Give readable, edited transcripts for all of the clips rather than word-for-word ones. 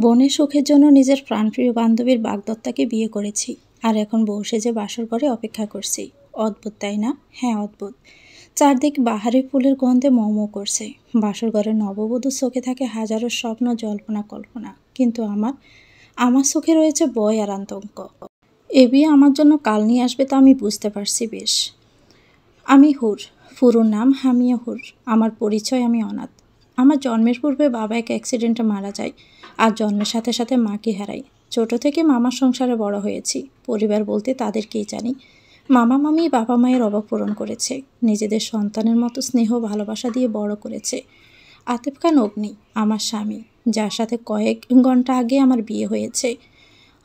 বোনের সুখের জন্য নিজের প্রাণপ্রিয় বান্ধবীর বাগদত্তাকে বিয়ে করেছি, আর এখন বউ সেজে বাসর ঘরে অপেক্ষা করছি। অদ্ভুত তাই না? হ্যাঁ, অদ্ভুত। চারদিক বাহারি ফুলের গন্ধে মৌ মৌ করছে। বাসর ঘরে নববধূর চোখে থাকে হাজারো স্বপ্ন, জল্পনা, কল্পনা। কিন্তু আমার আমার চোখে রয়েছে ভয় আর আতঙ্ক। এ বিয়ে আমার জন্য কাল নিয়ে আসবে তা আমি বুঝতে পারছি বেশ। আমি হুর, পুরো নাম হামিয়া হুর। আমার পরিচয়, আমি অনাথ। আমার জন্মের পূর্বে বাবা এক অ্যাক্সিডেন্টে মারা যায়, আর জন্মের সাথে সাথে মাকে হারাই। ছোট থেকে মামার সংসারে বড় হয়েছি। পরিবার বলতে তাদেরকেই জানি। মামা মামি বাবা মায়ের অভাব পূরণ করেছে, নিজেদের সন্তানের মতো স্নেহ ভালোবাসা দিয়ে বড় করেছে। আতিফ খান অগ্নি আমার স্বামী, যার সাথে কয়েক ঘন্টা আগে আমার বিয়ে হয়েছে।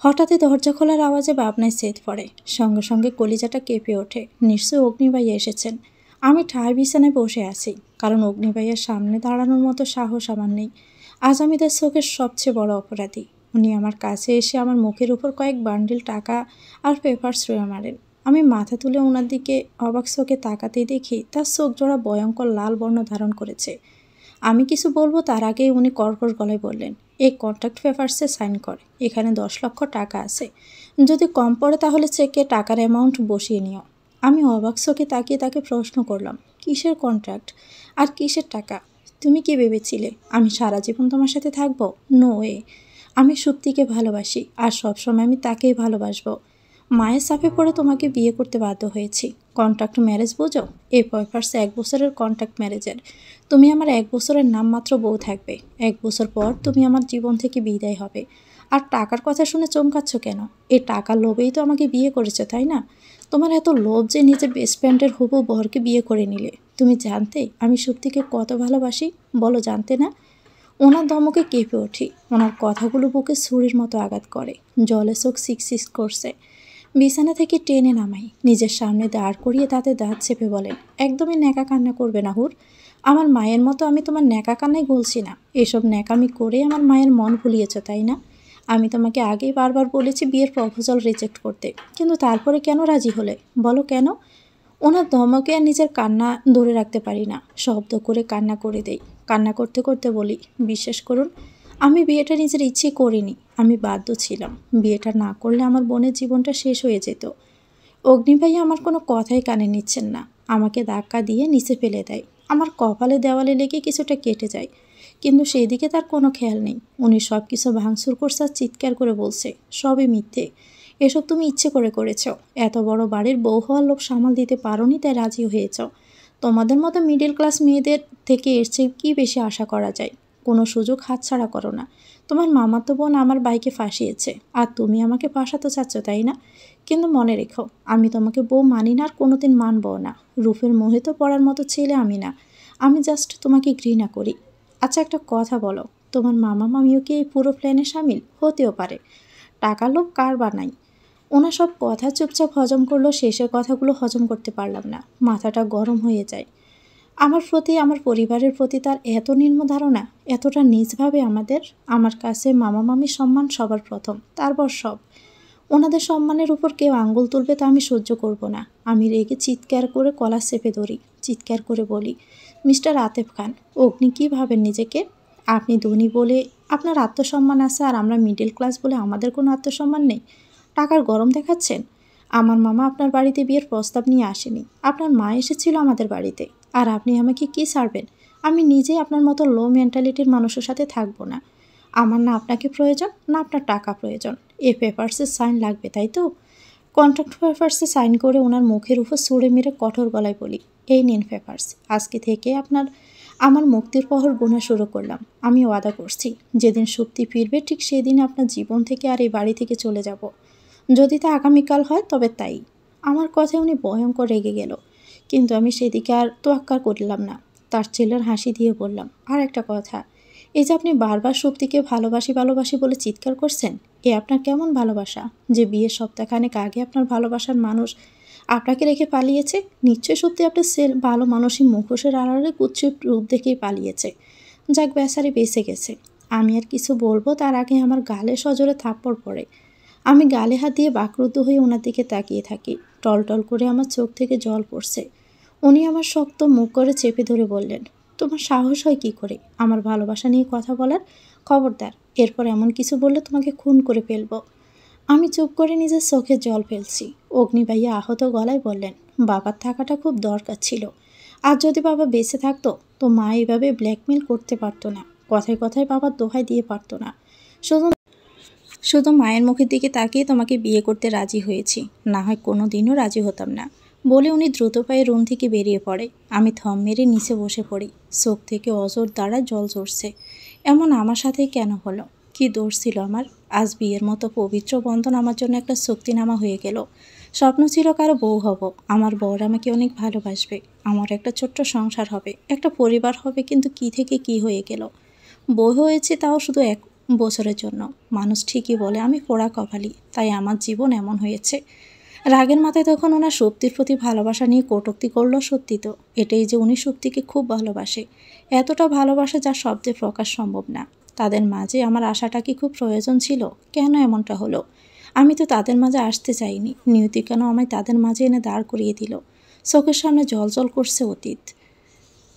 হঠাৎই দরজা খোলার আওয়াজে ভাবনায় সেদ পড়ে। সঙ্গে সঙ্গে কলিজাটা কেঁপে ওঠে। নিশ্চয়ই অগ্নিভাইয়া এসেছেন। আমি ঠায় বিছানায় বসে আছি, কারণ অগ্নিভাইয়ার সামনে দাঁড়ানোর মতো সাহস আমার নেই। আজ আমি তার চোখের সবচেয়ে বড় অপরাধী। উনি আমার কাছে এসে আমার মুখের উপর কয়েক বান্ডিল টাকা আর পেপার ছুঁড়ে মারেন। আমি মাথা তুলে ওনার দিকে অবাক চোখে তাকাতেই দেখি তার চোখ জোড়া ভয়ঙ্কর লাল বর্ণ ধারণ করেছে। আমি কিছু বলবো তার আগেই উনি কর্কশ গলায় বললেন, এই কন্ট্রাক্ট পেপারসে সাইন কর। এখানে 10 লক্ষ টাকা আছে। যদি কম পড়ে তাহলে চেকে টাকার অ্যামাউন্ট বসিয়ে নিও। আমি অবাক চোখে তাকিয়ে তাকে প্রশ্ন করলাম, কিসের কন্ট্রাক্ট আর কিসের টাকা? তুমি কি ভেবেছিলে আমি সারা জীবন তোমার সাথে থাকবো? No way. আমি সুপ্তিকে ভালোবাসি, আর সবসময় আমি তাকেই ভালোবাসবো। মায়ের চাপে পড়ে তোমাকে বিয়ে করতে বাধ্য হয়েছি। কন্ট্রাক্ট ম্যারেজ বোঝো? এই পেপারসে 1 বছরের কন্ট্রাক্ট ম্যারেজের। তুমি আমার 1 বছরের নামমাত্র বউ থাকবে। 1 বছর পর তুমি আমার জীবন থেকে বিদায় হবে। আর টাকার কথা শুনে চমকাচ্ছ কেন? এই টাকার লোভেই তো আমাকে বিয়ে করেছো, তাই না? তোমার এত লোভ যে নিজের বেস্ট ফ্রেন্ডের হবু বরকে বিয়ে করে নিলে। তুমি জানতে আমি সুপ্তিকে কত ভালোবাসি? বলো, জানতে না? ওনার ধমকে কেঁপে উঠি। ওনার কথাগুলো বুকে ছুরির মতো আঘাত করে। জলে চোখ সিকসিক করছে। বিছানা থেকে টেনে নামাই, নিজের সামনে দাঁড় করিয়ে তাতে দাঁত চেপে বলেন, একদমই ন্যাকা কান্না করবে না হুর। আমার মায়ের মতো আমি তোমার ন্যাকা কান্নাই বলছি না। এসব ন্যাকামি করে আমার মায়ের মন ভুলিয়েছ, তাই না? আমি তোমাকে আগেই বারবার বলেছি বিয়ের প্রপোজাল রিজেক্ট করতে, কিন্তু তারপরে কেন রাজি হলে? বলো কেন? ওনার ধমকে আর নিজের কান্না ধরে রাখতে পারি না। শব্দ করে কান্না করে দেই। কান্না করতে করতে বলি, বিশ্বাস করুন, আমি বিয়েটা নিজের ইচ্ছে করিনি। আমি বাধ্য ছিলাম। বিয়েটা না করলে আমার বোনের জীবনটা শেষ হয়ে যেত। অগ্নিভাই আমার কোনো কথাই কানে নিচ্ছেন না। আমাকে ধাক্কা দিয়ে নিচে ফেলে দেয়। আমার কপালে দেওয়ালে লেগে কিছুটা কেটে যায়, কিন্তু সেই দিকে তার কোনো খেয়াল নেই। উনি সব কিছু ভাঙচুর করছে আর চিৎকার করে বলছে, সবই মিথ্যে। এসব তুমি ইচ্ছে করে করেছ। এত বড় বাড়ির বউ হওয়ার লোভ সামাল দিতে পারোনি, তাই রাজি হয়েছ। তোমাদের মতো মিডল ক্লাস মেয়েদের থেকে এর চেয়ে কী বেশি আশা করা যায়? কোনো সুযোগ হাতছাড়া করো না। তোমার মামাতো বোন আমার বাইকে ফাঁসিয়েছে, আর তুমি আমাকে ফাঁসাতে চাচ্ছ, তাই না? কিন্তু মনে রেখো, আমি তোমাকে বউ মানি না, আর কোনোদিন মানবও না। রূপের মোহে তো পড়ার মতো ছেলে আমি না। আমি জাস্ট তোমাকে ঘৃণা করি। আচ্ছা, একটা কথা বলো, তোমার মামা মামিও কি এই পুরো প্ল্যানে সামিল? হতেও পারে। টাকার লোভ কার বা নাই? ওনার সব কথা চুপচাপ হজম করলো। শেষের কথাগুলো হজম করতে পারলাম না। মাথাটা গরম হয়ে যায়। আমার প্রতি, আমার পরিবারের প্রতি তার এত নিম্ন ধারণা, এতটা নিচভাবে আমাদের। আমার কাছে মামা মামির সম্মান সবার প্রথম, তারপর সব। ওনাদের সম্মানের উপর কেউ আঙ্গুল তুলবে তা আমি সহ্য করব না। আমি রেগে চিৎকার করে কলার চেপে ধরি। চিৎকার করে বলি, মিস্টার আতিফ খান, অগ্নি কী ভাবেন নিজেকে? আপনি ধনী বলে আপনার আত্মসম্মান আছে, আর আমরা মিডল ক্লাস বলে আমাদের কোনো আত্মসম্মান নেই? টাকার গরম দেখাচ্ছেন? আমার মামা আপনার বাড়িতে বিয়ের প্রস্তাব নিয়ে আসেনি। আপনার মা এসেছিল আমাদের বাড়িতে। আর আপনি আমাকে কি ছাড়বেন? আমি নিজেই আপনার মতো লো মেন্টালিটির মানুষের সাথে থাকবো না। আমার না আপনাকে প্রয়োজন, না আপনার টাকা প্রয়োজন। এই পেপারসে সাইন লাগবে, তাই তো? কন্ট্রাক্ট পেপারসে সাইন করে ওনার মুখের উপর ছুঁড়ে মেরে কঠোর গলায় বলি, এই নিন পেপারস। আজকে থেকে আমার মুক্তির প্রহর গোনা শুরু করলাম। আমি ওয়াদা করছি, যেদিন সুপ্তি ফিরবে ঠিক সেদিন আপনার জীবন থেকে আর এই বাড়ি থেকে চলে যাব। যদি তা আগামীকাল হয় তবে তাই। আমার কথায় উনি ভয়ঙ্কর রেগে গেল, কিন্তু আমি সেদিকে আর তোয়াক্কা করলাম না। তার ছেলের হাসি দিয়ে বললাম, আর একটা কথা, এই যে আপনি বারবার শক্তিকে ভালোবাসি ভালোবাসি বলে চিৎকার করছেন, এ আপনার কেমন ভালোবাসা? যে বিয়ের সপ্তাহখানেক আগে আপনার ভালোবাসার মানুষ আপনাকে রেখে পালিয়েছে। নিশ্চয়ই সত্যি আপনার ভালো মানুষই মুখোশের আড়ালে কুৎসিত রূপ দেখেই পালিয়েছে। যাক, বেচারি বেঁচে গেছে। আমি আর কিছু বলবো তার আগে আমার গালে সজোরে থাপ্পড় পড়ে। আমি গালে হাত দিয়ে বাকরুদ্ধ হয়ে ওনার দিকে তাকিয়ে থাকি। টলটল করে আমার চোখ থেকে জল পড়ছে। উনি আমার শক্ত মুখ করে চেপে ধরে বললেন, তোমার সাহস হয় কী করে আমার ভালোবাসা নিয়ে কথা বলার? খবরদার, এরপর এমন কিছু বললে তোমাকে খুন করে ফেলবো। আমি চুপ করে নিজের চোখে জল ফেলছি। অগ্নি ভাইয়া আহত গলায় বললেন, বাবার থাকাটা খুব দরকার ছিল। আর যদি বাবা বেঁচে থাকতো তো মা এভাবে ব্ল্যাকমেল করতে পারতো না, কথায় কথায় বাবার দোহাই দিয়ে পারতো না। শুধু শুধু মায়ের মুখের দিকে তাকিয়ে তোমাকে বিয়ে করতে রাজি হয়েছি, না হয় কোনো দিনও রাজি হতাম না, বলে উনি দ্রুত পায়ে রুম থেকে বেরিয়ে পড়ে। আমি থম মেরে নিচে বসে পড়ি। চোখ থেকে অজর দ্বারা জল ঝরছে। এমন আমার সাথেই কেন হলো? কি দোষ ছিল আমার? আজ বিয়ের মতো পবিত্র বন্ধন আমার জন্য একটা শক্তিনামা হয়ে গেল। স্বপ্ন ছিল কারো বউ হব, আমার বর আমাকে অনেক ভালোবাসবে, আমার একটা ছোট্ট সংসার হবে, একটা পরিবার হবে, কিন্তু কি থেকে কি হয়ে গেল। বউ হয়েছে তাও শুধু 1 বছরের জন্য। মানুষ ঠিকই বলে আমি পোড়া কপালি, তাই আমার জীবন এমন হয়েছে। রাগের মাথায় তখন ওনার শক্তির প্রতি ভালোবাসা নিয়ে কটূক্তি করলো, সত্যি তো এটাই যে উনি শক্তিকে খুব ভালোবাসে, এতটা ভালোবাসে যা শব্দে প্রকাশ সম্ভব না। তাদের মাঝে আমার আশাটা কি খুব প্রয়োজন ছিল? কেন এমনটা হলো? আমি তো তাদের মাঝে আসতে চাইনি, নিয়তি কেন আমায় তাদের মাঝে এনে দাঁড় করিয়ে দিল? চোখের সামনে জল করছে অতীত।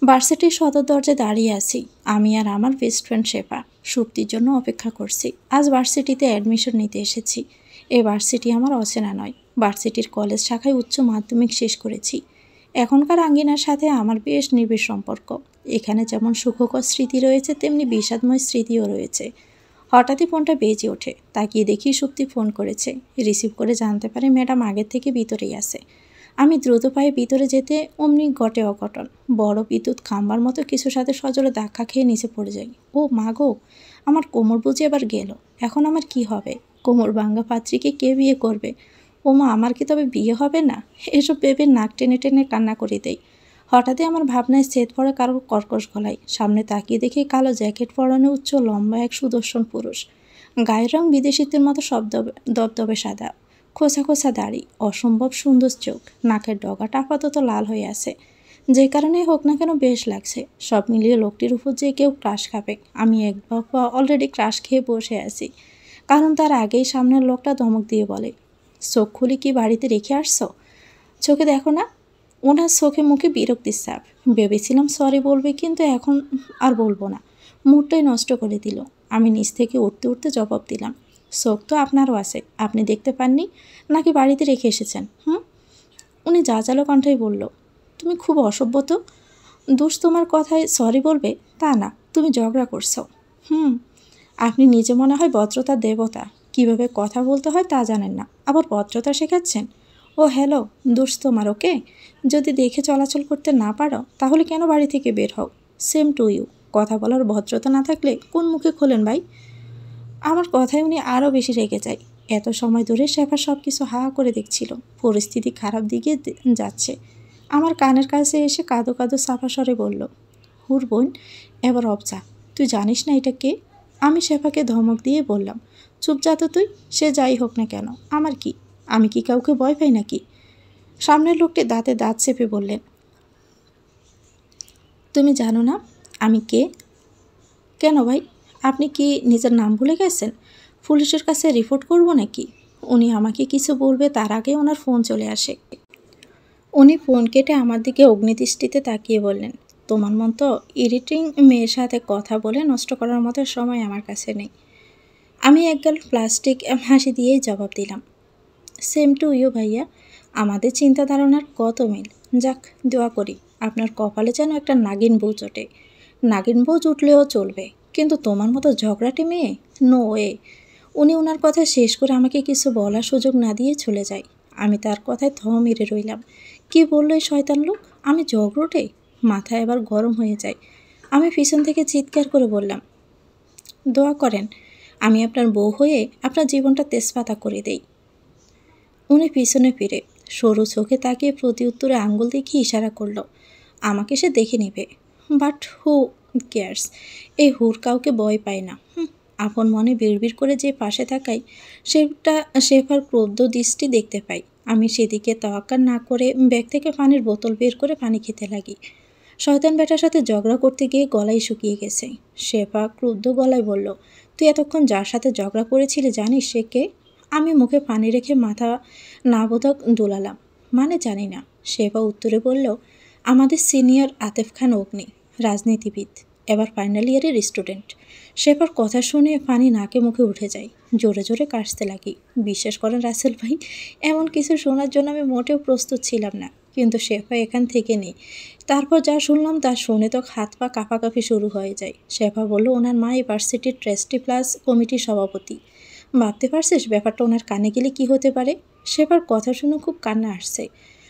ভার্সিটির সদর দরজায় দাঁড়িয়ে আছি, আমি আর আমার বেস্ট ফ্রেন্ড শেফা সুপ্তির জন্য অপেক্ষা করছি। আজ ভার্সিটিতে অ্যাডমিশন নিতে এসেছি। এই ভার্সিটি আমার অচেনা নয়। ভার্সিটির কলেজ শাখায় উচ্চ মাধ্যমিক শেষ করেছি। এখনকার আঙ্গিনার সাথে আমার বেশ নিবিড় সম্পর্ক। এখানে যেমন সুখকর স্মৃতি রয়েছে, তেমনি বিষাদময় স্মৃতিও রয়েছে। হঠাৎই ফোনটা বেজে ওঠে। তাকিয়ে দেখি সুপ্তি ফোন করেছে। রিসিভ করে জানতে পারে ম্যাডাম আগের থেকে ভিতরেই আছে। আমি দ্রুত পায়ে ভিতরে যেতে অমনি ঘটে অঘটন। বড় বিদ্যুৎ খাম্বার মতো কিছুর সাথে সজোরে ধাক্কা খেয়ে নিচে পড়ে যাই। ও মা গো, আমার কোমর বুঝে এবার গেল। এখন আমার কি হবে? কোমর ভাঙ্গা পাত্রীকে কে বিয়ে করবে? ও মা, আমার কি তবে বিয়ে হবে না? এসব ভেবে নাক টেনে টেনে কান্না করে দেই। হঠাৎই আমার ভাবনায় ছেদ পড়ে কারোর কর্কশ গলায়। সামনে তাকিয়ে দেখি কালো জ্যাকেট পরানো উচ্চ লম্বা এক সুদর্শন পুরুষ। গায়ের রং বিদেশিদের মতো দবদবে সাদা, খোঁচা খোঁচা দাড়ি, অসম্ভব সুন্দর চোখ, নাকের ডগাটা আপাতত লাল হয়ে আছে। যে কারণে হোক না কেন বেশ লাগছে। সব মিলিয়ে লোকটির উপর যে কেউ ক্রাশ খাবে, আমি এক বাবা অলরেডি ক্রাশ খেয়ে বসে আছি। কারণ তার আগেই সামনের লোকটা ধমক দিয়ে বলে, চোখ খুলি কি বাড়িতে রেখে আসছো? চোখে দেখো না? ওনার চোখে মুখে বিরক্তির ছাপ। ভেবেছিলাম সরি বলবে, কিন্তু এখন আর বলবো না। মুডটাই নষ্ট করে দিল। আমি নিচ থেকে উঠতে উঠতে জবাব দিলাম, চোখ তো আপনারও আছে, আপনি দেখতে পাননি নাকি বাড়িতে রেখে এসেছেন? উনি জাজালো কণ্ঠেই বলল, তুমি খুব অসভ্য তো। দোষ তোমার কথায় সরি বলবে তা না, তুমি ঝগড়া করছো। আপনি নিজে মনে হয় ভদ্রতার দেবতা, কিভাবে কথা বলতে হয় তা জানেন না, আবার ভদ্রতা শেখাচ্ছেন। ও হ্যালো, দোষ তোমার, ওকে? যদি দেখে চলাচল করতে না পারো তাহলে কেন বাড়ি থেকে বের হও? Same to you. কথা বলার ভদ্রতা না থাকলে কোন মুখে খোলেন ভাই? আমার কথায় উনি আরও বেশি রেগে যায়। এত সময় ধরে শেফা সব কিছু হা করে দেখছিল। পরিস্থিতি খারাপ দিকে যাচ্ছে। আমার কানের কাছে এসে কাঁদো কাঁদো সাফা স্বরে বলল, হুর বোন, এবার অবজা, তুই জানিস না এটা কে? আমি শেফাকে ধমক দিয়ে বললাম, চুপ যা তো তুই, সে যাই হোক না কেন আমার কি? আমি কি কাউকে ভয় পাই নাকি? সামনের লোকটি দাঁতে দাঁত চেপে বললেন, তুমি জানো না আমি কে? কেন ভাই, আপনি কি নিজের নাম ভুলে গেছেন? পুলিশের কাছে রিপোর্ট করব নাকি? উনি আমাকে কিছু বলবে তার আগে ওনার ফোন চলে আসে। উনি ফোন কেটে আমার দিকে অগ্নিদৃষ্টিতে তাকিয়ে বললেন, তোমার মতো ইরিটিং মেয়ের সাথে কথা বলে নষ্ট করার মতো সময় আমার কাছে নেই। আমি একগাল প্লাস্টিক হাসি দিয়েই জবাব দিলাম, সেম টু ইউ ভাইয়া। আমাদের চিন্তা ধারণার কত মিল। যাক, দোয়া করি আপনার কপালে যেন একটা নাগিন বউ জোটে। নাগিন বউ জুটলেও চলবে, কিন্তু তোমার মতো ঝগড়াটে মেয়ে, নো ওয়ে। উনি ওনার কথা শেষ করে আমাকে কিছু বলার সুযোগ না দিয়ে চলে যায়। আমি তার কথায় মেরে রইলাম। কি বললো এই শয়তান লোক? আমি ঝগড়টে? মাথা এবার গরম হয়ে যায়। আমি পিছন থেকে চিৎকার করে বললাম, দোয়া করেন আমি আপনার বউ হয়ে আপনার জীবনটা তেজপাতা করে দেই। উনি পিছনে ফিরে সরু চোখে তাকিয়ে প্রতি উত্তরে আঙ্গুল দেখিয়ে ইশারা করল, আমাকে সে দেখে নেবে। But who cares? এই হুর কাউকে ভয় পায় না। আপন মনে বিড়বিড় করে যে পাশে থাকাই সেটা শেফার ক্রোধ দৃষ্টি দেখতে পাই। আমি সেদিকে তোয়াক্কা না করে ব্যাগ থেকে পানির বোতল বের করে পানি খেতে লাগি। শয়তান বেটার সাথে ঝগড়া করতে গিয়ে গলায় শুকিয়ে গেছে। শেফা ক্রুদ্ধ গলায় বলল, তুই এতক্ষণ যার সাথে ঝগড়া করেছিলি জানিস সে কে? আমি মুখে পানি রেখে মাথা নাবোধক দোলালাম, মানে জানি না। শেফা উত্তরে বলল, আমাদের সিনিয়র আতেফ খান অগ্নি, রাজনীতিবিদ, এবার ফাইনাল ইয়ারের স্টুডেন্ট। শেফার কথা শুনে পানি নাকে মুখে উঠে যায়। জোরে জোরে কাশতে লাগি। বিশ্বাস করেন রাসেল ভাই, এমন কিছু শোনার জন্য আমি মোটেও প্রস্তুত ছিলাম না, কিন্তু শেফা এখান থেকে নেই। তারপর যা শুনলাম তা শুনে তো হাত পা কাঁপাকাঁপি শুরু হয়ে যায়। শেফা বলল ওনার মা ইউনিভার্সিটির ট্রাস্টি প্লাস কমিটির সভাপতি। ভাবতে পারছিস ব্যাপারটা ওনার কানে গেলে কি হতে পারে? শেফার কথা শুনে খুব কান্না আসছে।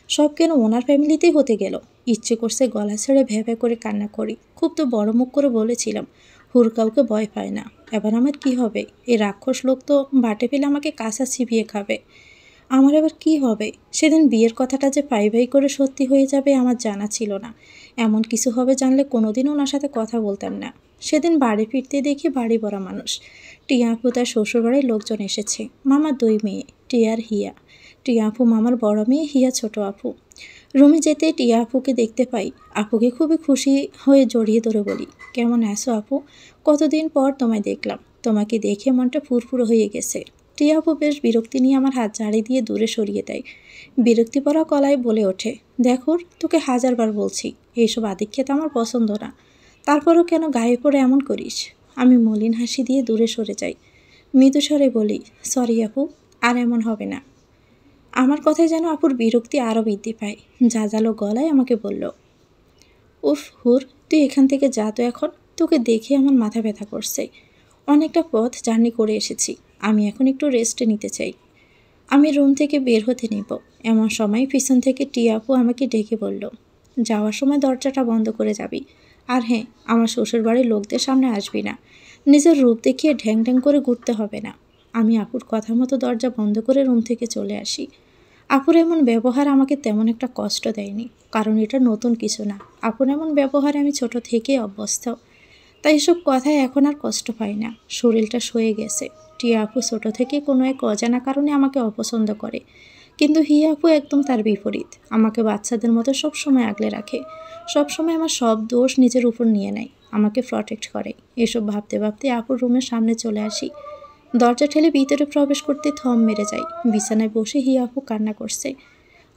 সব কেন ওনার ফ্যামিলিতেই হতে গেল। ইচ্ছে করছে গলা ছেড়ে ভ্যাঁ করে কান্না করি। খুব তো বড় মুখ করে বলেছিলাম হুর কাউকে ভয় পায় না। এবার আমার কি হবে? এই রাক্ষস লোক তো বাটে ফেলে আমাকে কাঁচা চিবিয়ে খাবে। আমার এবার কি হবে? সেদিন বিয়ের কথাটা যে পাই করে সত্যি হয়ে যাবে আমার জানা ছিল না। এমন কিছু হবে জানলে কোনোদিন ওনার সাথে কথা বলতাম না। সেদিন বাড়ি ফিরতে দেখি বাড়ি ভরা মানুষ। টিয়া আপু তার শ্বশুরবাড়ির লোকজন এসেছে। মামার 2 মেয়ে, টিয়া আর হিয়া। টিয়া আপু মামার বড় মেয়ে, হিয়া ছোট আপু। রুমে যেতে টিয়া আপুকে দেখতে পাই। আপুকে খুবই খুশি হয়ে জড়িয়ে ধরে বলি, কেমন আছো আপু? কতদিন পর তোমায় দেখলাম। তোমাকে দেখে মনটা ফুরফুরো হয়ে গেছে। টিয়া আপু বেশ বিরক্তি নিয়ে আমার হাত ঝাড়ি দিয়ে দূরে সরিয়ে দেয়। বিরক্তি পড়া গলায় বলে ওঠে, দেখো তোকে 1000বার বলছি এইসব আদিক্ষেত আমার পছন্দ না। তারপরও কেন গায়ে পড়ে এমন করিস? আমি মলিন হাসি দিয়ে দূরে সরে যাই। মৃদু স্বরে বলি, সরি আপু, আর এমন হবে না। আমার কথায় যেন আপুর বিরক্তি আরও বৃদ্ধি পায়। ঝাঁঝালো গলায় আমাকে বলল, উফ হুর, তুই এখান থেকে যা তো এখন। তোকে দেখে আমার মাথা ব্যথা করছে। অনেকটা পথ জার্নি করে এসেছি। আমি এখন একটু রেস্ট নিতে চাই। আমি রুম থেকে বের হতে নিব, এমন সময় পিছন থেকে টিয়া আপু আমাকে ডেকে বলল, যাওয়ার সময় দরজাটা বন্ধ করে যাবি। আর হ্যাঁ, আমার শ্বশুরবাড়ির লোকদের সামনে আসবি না। নিজের রূপ দেখিয়ে ঢ্যাং ঢ্যাং করে ঘুরতে হবে না। আমি আপুর কথা মতো দরজা বন্ধ করে রুম থেকে চলে আসি। আপুর এমন ব্যবহার আমাকে তেমন একটা কষ্ট দেয়নি, কারণ এটা নতুন কিছু না। আপুর এমন ব্যবহারে আমি ছোট থেকেই অভ্যস্ত, তাই এসব কথায় এখন আর কষ্ট পাই না। শরীরটা সয়ে গেছে। টিয়া আপু ছোট থেকে কোনো এক অজানা কারণে আমাকে অপছন্দ করে, কিন্তু হিয়া আপু একদম তার বিপরীত। আমাকে বাচ্চাদের মতো সবসময় আগলে রাখে, সবসময় আমার সব দোষ নিজের উপর নিয়ে নেয়, আমাকে প্রটেক্ট করে। এসব ভাবতে ভাবতে আপুর রুমের সামনে চলে আসি। দরজা ঠেলে ভিতরে প্রবেশ করতে থম মেরে যাই। বিছানায় বসে হিয়া আপু কান্না করছে।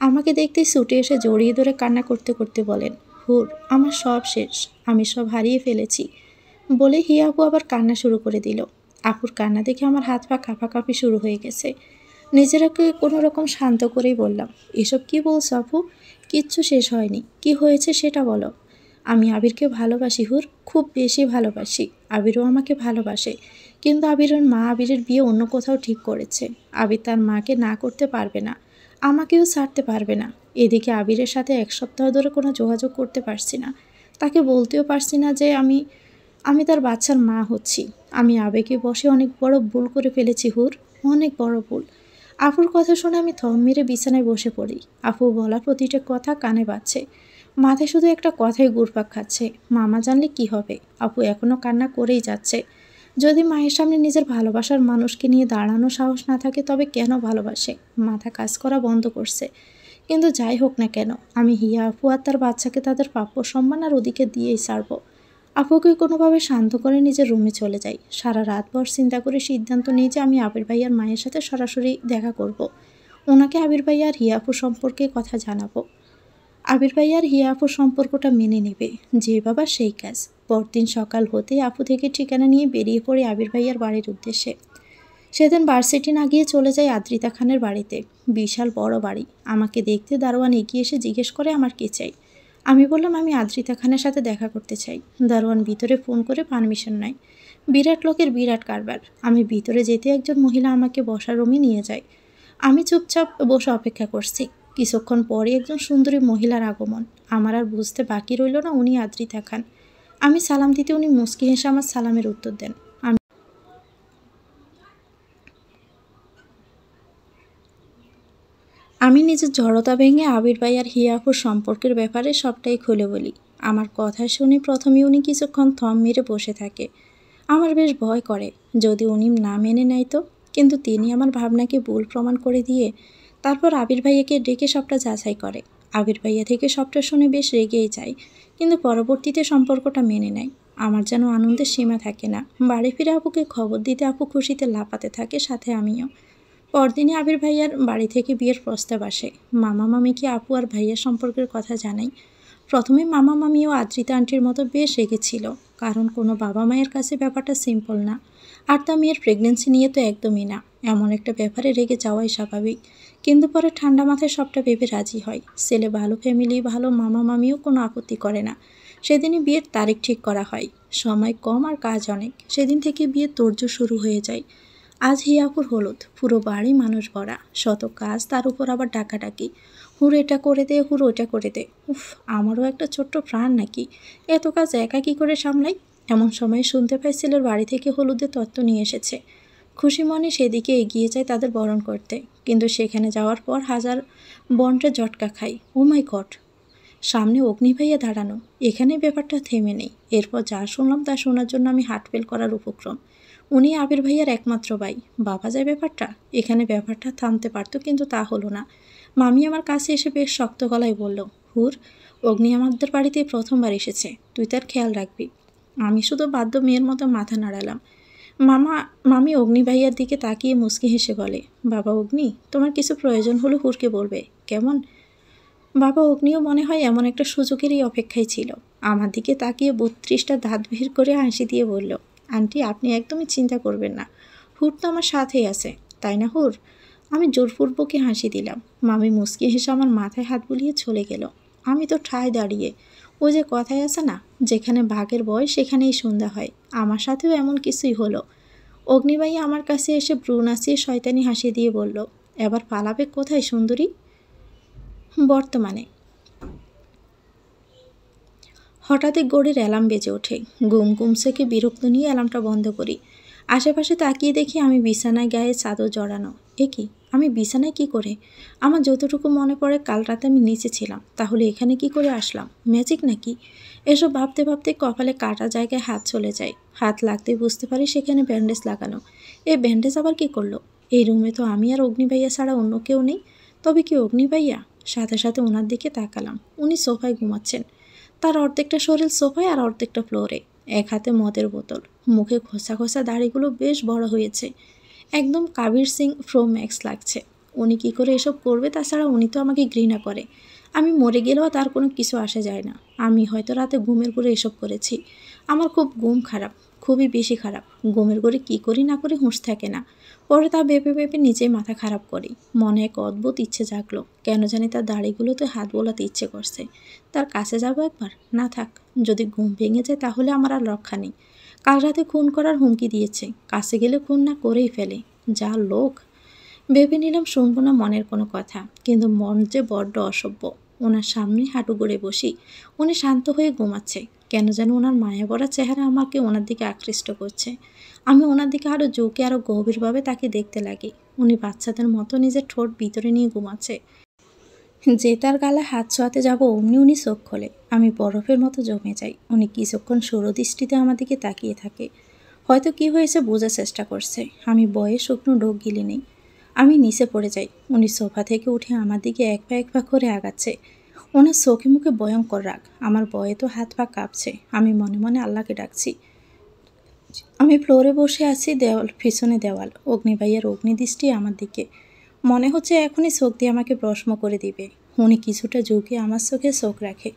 আমাকে দেখতেই ছুটে এসে জড়িয়ে ধরে কান্না করতে করতে বলেন, হুর, আমার সব শেষ, আমি সব হারিয়ে ফেলেছি। বলে হিয়া আপু আবার কান্না শুরু করে দিল। আপুর কান্না দেখে আমার হাত পা কাঁপাকাঁপি শুরু হয়ে গেছে। নিজেরাকে কোনো রকম শান্ত করেই বললাম, এসব কি বলছো আপু? কিচ্ছু শেষ হয়নি, কি হয়েছে সেটা বলো। আমি আবিরকে ভালোবাসি হুর, খুব বেশি ভালোবাসি। আবিরও আমাকে ভালোবাসে, কিন্তু আবিরের মা আবিরের বিয়ে অন্য কোথাও ঠিক করেছে। আবির তার মাকে না করতে পারবে না, আমাকেও ছাড়তে পারবে না। এদিকে আবিরের সাথে 1 সপ্তাহ ধরে কোনো যোগাযোগ করতে পারছি না। তাকে বলতেও পারছি না যে আমি আমি তার বাচ্চার মা হচ্ছি। আমি আবেগে বসে অনেক বড় ভুল করে ফেলেছি হুর, অনেক বড় ভুল। আপুর কথা শুনে আমি থম মেরে বিছানায় বসে পড়ি। আপু বলা প্রতিটা কথা কানে বাজছে। মাথায় শুধু একটা কথাই ঘুরপাক খাচ্ছে, মামা জানলে কি হবে। আপু এখনও কান্না করেই যাচ্ছে। যদি মায়ের সামনে নিজের ভালোবাসার মানুষকে নিয়ে দাঁড়ানো সাহস না থাকে তবে কেন ভালোবাসে? মাথা কাজ করা বন্ধ করছে। কিন্তু যাই হোক না কেন, আমি হিয়া আপু আর তার বাচ্চাকে তাদের প্রাপ্য সম্মান আর অধিকার দিয়েই ছাড়ব। আপুকে কোনোভাবে শান্ত করে নিজের রুমে চলে যাই। সারা রাতভর চিন্তা করে সিদ্ধান্ত নিই যে আমি আবির ভাইয়ার মায়ের সাথে সরাসরি দেখা করব। ওনাকে আবির ভাইয়া আর হিয়া আপুর সম্পর্কে কথা জানাবো। আবির ভাইয়া আর হিয়া আপুর সম্পর্কটা মেনে নেবে। যে বাবা সেই কাজ। পরদিন সকাল হতেই আপু থেকে ঠিকানা নিয়ে বেরিয়ে পড়ে আবির ভাইয়ার বাড়ির উদ্দেশ্যে। সেদিন ভার্সিটি না গিয়ে চলে যায় আদ্রিতা খানের বাড়িতে। বিশাল বড় বাড়ি। আমাকে দেখতে দারোয়ান এগিয়ে এসে জিজ্ঞেস করে আমার কে চাই। আমি বললাম আমি আদ্রিতা খানের সাথে দেখা করতে চাই। দারোয়ান ভিতরে ফোন করে পারমিশন নেয়। বিরাট লোকের বিরাট কারবার। আমি ভিতরে যেতে একজন মহিলা আমাকে বসার রুমে নিয়ে যায়। আমি চুপচাপ বসে অপেক্ষা করছি। কিছুক্ষণ পরে একজন সুন্দরী মহিলার আগমন। আমার আর বুঝতে বাকি রইল না উনি আদ্রিতা খান। আমি সালাম দিতে উনি মুচকি হেসে আমার সালামের উত্তর দেন। আমি নিজের জড়তা ভেঙে আবির ভাই আর হিয়া আপুর সম্পর্কের ব্যাপারে সবটাই খুলে বলি। আমার কথা শুনে প্রথমে উনি কিছুক্ষণ থম মেরে বসে থাকে। আমার বেশ ভয় করে, যদি উনি না মেনে নেয় তো। কিন্তু তিনি আমার ভাবনাকে ভুল প্রমাণ করে দিয়ে তারপর আবির ভাইয়াকে ডেকে সবটা যাচাই করে। আবির ভাইয়া থেকে সবটা শুনে বেশ রেগেই যায়, কিন্তু পরবর্তীতে সম্পর্কটা মেনে নেয়। আমার যেন আনন্দের সীমা থাকে না। বাড়ি ফিরে আপুকে খবর দিতে আপু খুশিতে লাফাতে থাকে, সাথে আমিও। পরদিনই আবির ভাইয়ার বাড়ি থেকে বিয়ের প্রস্তাব আসে। মামা মামিকে আপু আর ভাইয়ার সম্পর্কের কথা জানাই। প্রথমে মামা মামি ও আদ্রিতা আন্টির মতো বেশ রেগেছিল, কারণ কোনো বাবা মায়ের কাছে ব্যাপারটা সিম্পল না। আর তা মেয়ের প্রেগনেন্সি নিয়ে তো একদমই না। এমন একটা ব্যাপারে রেগে যাওয়াই স্বাভাবিক। কিন্তু পরে ঠান্ডা মাথায় সবটা ভেবে রাজি হয়। ছেলে ভালো, ফ্যামিলি ভালো, মামা মামিও কোনো আপত্তি করে না। সেদিনই বিয়ের তারিখ ঠিক করা হয়। সময় কম আর কাজ অনেক। সেদিন থেকে বিয়ের তোড়জোড় শুরু হয়ে যায়। আজ হিয়াপুর হলুদ, পুরো বাড়ি মানুষ ভরা, শত কাজ, তার উপর আবার ডাকাডাকি। হুর এটা করে দে, হুর ওটা করে দে। উফ, আমারও একটা ছোট্ট প্রাণ নাকি, এত কাজ একা কী করে সামলাই। এমন সময় শুনতে পাই ছেলের বাড়ি থেকে হলুদের তত্ত্ব নিয়ে এসেছে। খুশি মনে সেদিকে এগিয়ে যায় তাদের বরণ করতে, কিন্তু সেখানে যাওয়ার পর হাজার বন্ডে ঝটকা খাই। ও মাই গড, সামনে অগ্নি ভাইয়া দাঁড়ানো। এখানে ব্যাপারটা থেমে নেই। এরপর যা শুনলাম তা শোনার জন্য আমি হার্ট ফেল করার উপক্রম। উনি আবির ভাইয়ার একমাত্র ভাই। বাবা যায় ব্যাপারটা। এখানে ব্যাপারটা থামতে পারত, কিন্তু তা হলো না। মামি আমার কাছে এসে বেশ শক্ত গলায় বলল, হুর, অগ্নি আমাদের বাড়িতে প্রথমবার এসেছে, তুই তার খেয়াল রাখবি। আমি শুধু বাধ্য মেয়ের মতো মাথা নাড়ালাম। মামি অগ্নি ভাইয়ার দিকে তাকিয়ে মুচকি হেসে বলে, বাবা অগ্নি, তোমার কিছু প্রয়োজন হলে হুরকে বলবে, কেমন? বাবা অগ্নিও মনে হয় এমন একটা সুযোগেরই অপেক্ষায় ছিল। আমার দিকে তাকিয়ে 32টা দাঁত বের করে হাসি দিয়ে বলল, আন্টি, আপনি একদমই চিন্তা করবেন না, হুর তো আমার সাথেই আছে, তাই না হুর? আমি জোরপূর্বকই হাসি দিলাম। মামি মুচকি হেসে আমার মাথায় হাত বুলিয়ে চলে গেল। আমি তো ঠায় দাঁড়িয়ে। ওই যে কথায় আছে না, যেখানে বাঘের বয়স সেখানেই সন্ধ্যা হয়। আমার সাথেও এমন কিছুই হলো। অগ্নিবাই আমার কাছে এসে ভ্রু নাচিয়ে শয়তানি হাসি দিয়ে বলল, এবার পালাবে কোথায় সুন্দরী? বর্তমানে। হঠাৎই গড়ির অ্যালার্ম বেজে ওঠে। ঘুম ঘুম থেকে বিরক্ত নিয়ে অ্যালার্মটা বন্ধ করি। আশেপাশে তাকিয়ে দেখি আমি বিছানায় গায়ে চাদর জড়ানো। এ কি, আমি বিছানায় কি করে? আমার যতটুকু মনে পড়ে কাল রাতে আমি নিচে ছিলাম, তাহলে এখানে কি করে আসলাম? ম্যাজিক নাকি? এসব ভাবতে ভাবতে কপালে কাটা জায়গায় হাত চলে যায়। হাত লাগতেই বুঝতে পারি সেখানে ব্যান্ডেজ লাগানো। এই ব্যান্ডেজ আবার কি করলো? এই রুমে তো আমি আর অগ্নিভাইয়া ছাড়া অন্য কেউ নেই। তবে কি অগ্নিভাইয়া? সাথে সাথে ওনার দিকে তাকালাম। উনি সোফায় ঘুমাচ্ছেন। তার অর্ধেকটা শরীর সোফায় আর অর্ধেকটা ফ্লোরে। এক হাতে মদের বোতল। মুখে খোসা খোসা দাড়িগুলো বেশ বড় হয়েছে। একদম কাবির সিং প্রো ম্যাক্স লাগছে। উনি কী করে এসব করবে? তাছাড়া উনি তো আমাকে ঘৃণা করে। আমি মরে গেলেও তার কোনো কিছু আসে যায় না। আমি হয়তো রাতে ঘুমের ঘোরে এসব করেছি। আমার খুব ঘুম খারাপ, খুবই বেশি খারাপ। ঘুমের ঘোরে কী করি না করি হুঁশ থাকে না। পরে তা ভেবে ভেবে নিজেই মাথা খারাপ করি। মনে এক অদ্ভুত ইচ্ছে জাগলো। কেন জানি তার দাড়িগুলোতে হাত বোলাতে ইচ্ছে করছে। তার কাছে যাবো একবার? না থাক, যদি ঘুম ভেঙে যায় তাহলে আমার আর রক্ষা নেই। কাল রাতে খুন করার হুমকি দিয়েছে। কাছে গেলে খুন না করেই ফেলে। যা লোক! ভেবে নিলাম শুনবো না মনের কোনো কথা, কিন্তু মন যে বড্ড অসভ্য। ওনার সামনে হাঁটু গড়ে বসি। উনি শান্ত হয়ে ঘুমাচ্ছে। কেন যেন ওনার মায়া ভরা চেহারা আমাকে ওনার দিকে আকৃষ্ট করছে। আমি ওনার দিকে আরও ঝুঁকে আরও গভীরভাবে তাকে দেখতে লাগি। উনি বাচ্চাদের মতো নিজের ঠোঁট ভিতরে নিয়ে ঘুমাচ্ছে। যে তার গালে হাত ছোঁয়াতে যাব অমনি উনি চোখ খোলে। আমি বরফের মতো জমে যাই। উনি কিছুক্ষণ সরদৃষ্টিতে আমার দিকে তাকিয়ে থাকে। হয়তো কি হয়েছে বোঝার চেষ্টা করছে। আমি বয়ে শুকনো ঢোক গিলি নেই। আমি নিচে পড়ে যাই। উনি সোফা থেকে উঠে আমার দিকে এক পা করে আগাচ্ছে। ওনার চোখে মুখে ভয়ঙ্কর রাগ। আমার ভয়ে তো হাত পা কাঁপছে। আমি মনে মনে আল্লাহকে ডাকছি। আমি ফ্লোরে বসে আছি, দেওয়াল পিছনে দেওয়াল। অগ্নিভাইয়ের অগ্নিদৃষ্টি আমার দিকে। মনে হচ্ছে এখনই চোখ দিয়ে আমাকে ভস্ম করে দিবে। উনি কিছুটা ঝুঁকে আমার চোখে চোখ রাখে।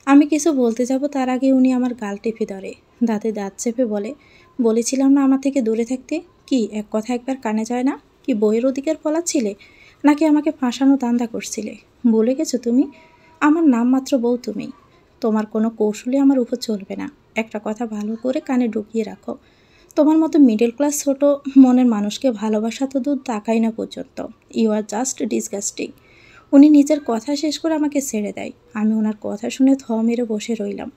আমি কিছু বলতে যাব তার আগে উনি আমার গাল টেপে ধরে। দাঁতে দাঁত চেপে বলে, বলেছিলাম না আমার থেকে দূরে থাকতে? কি এক কথা একবার কানে যায় না? কি বইয়ের অধিকার ফলাচ্ছিলে, নাকি আমাকে ফাঁসানো দান্দা করছিলে? বলে গেছো তুমি? আমার নামমাত্র বউ তুমি। তোমার কোনো কৌশলে আমার উপর চলবে না। একটা কথা ভালো করে কানে ঢুকিয়ে রাখো। তোমার মতো মিডল ক্লাস ছোট মনের মানুষকে ভালোবাসা তো দূর তাকাই না পর্যন্ত। You are just disgusting. উনি নিজের কথা শেষ করে আমাকে ছেড়ে দেয়। আমি ওনার কথা শুনে থ মেরে বসে রইলাম।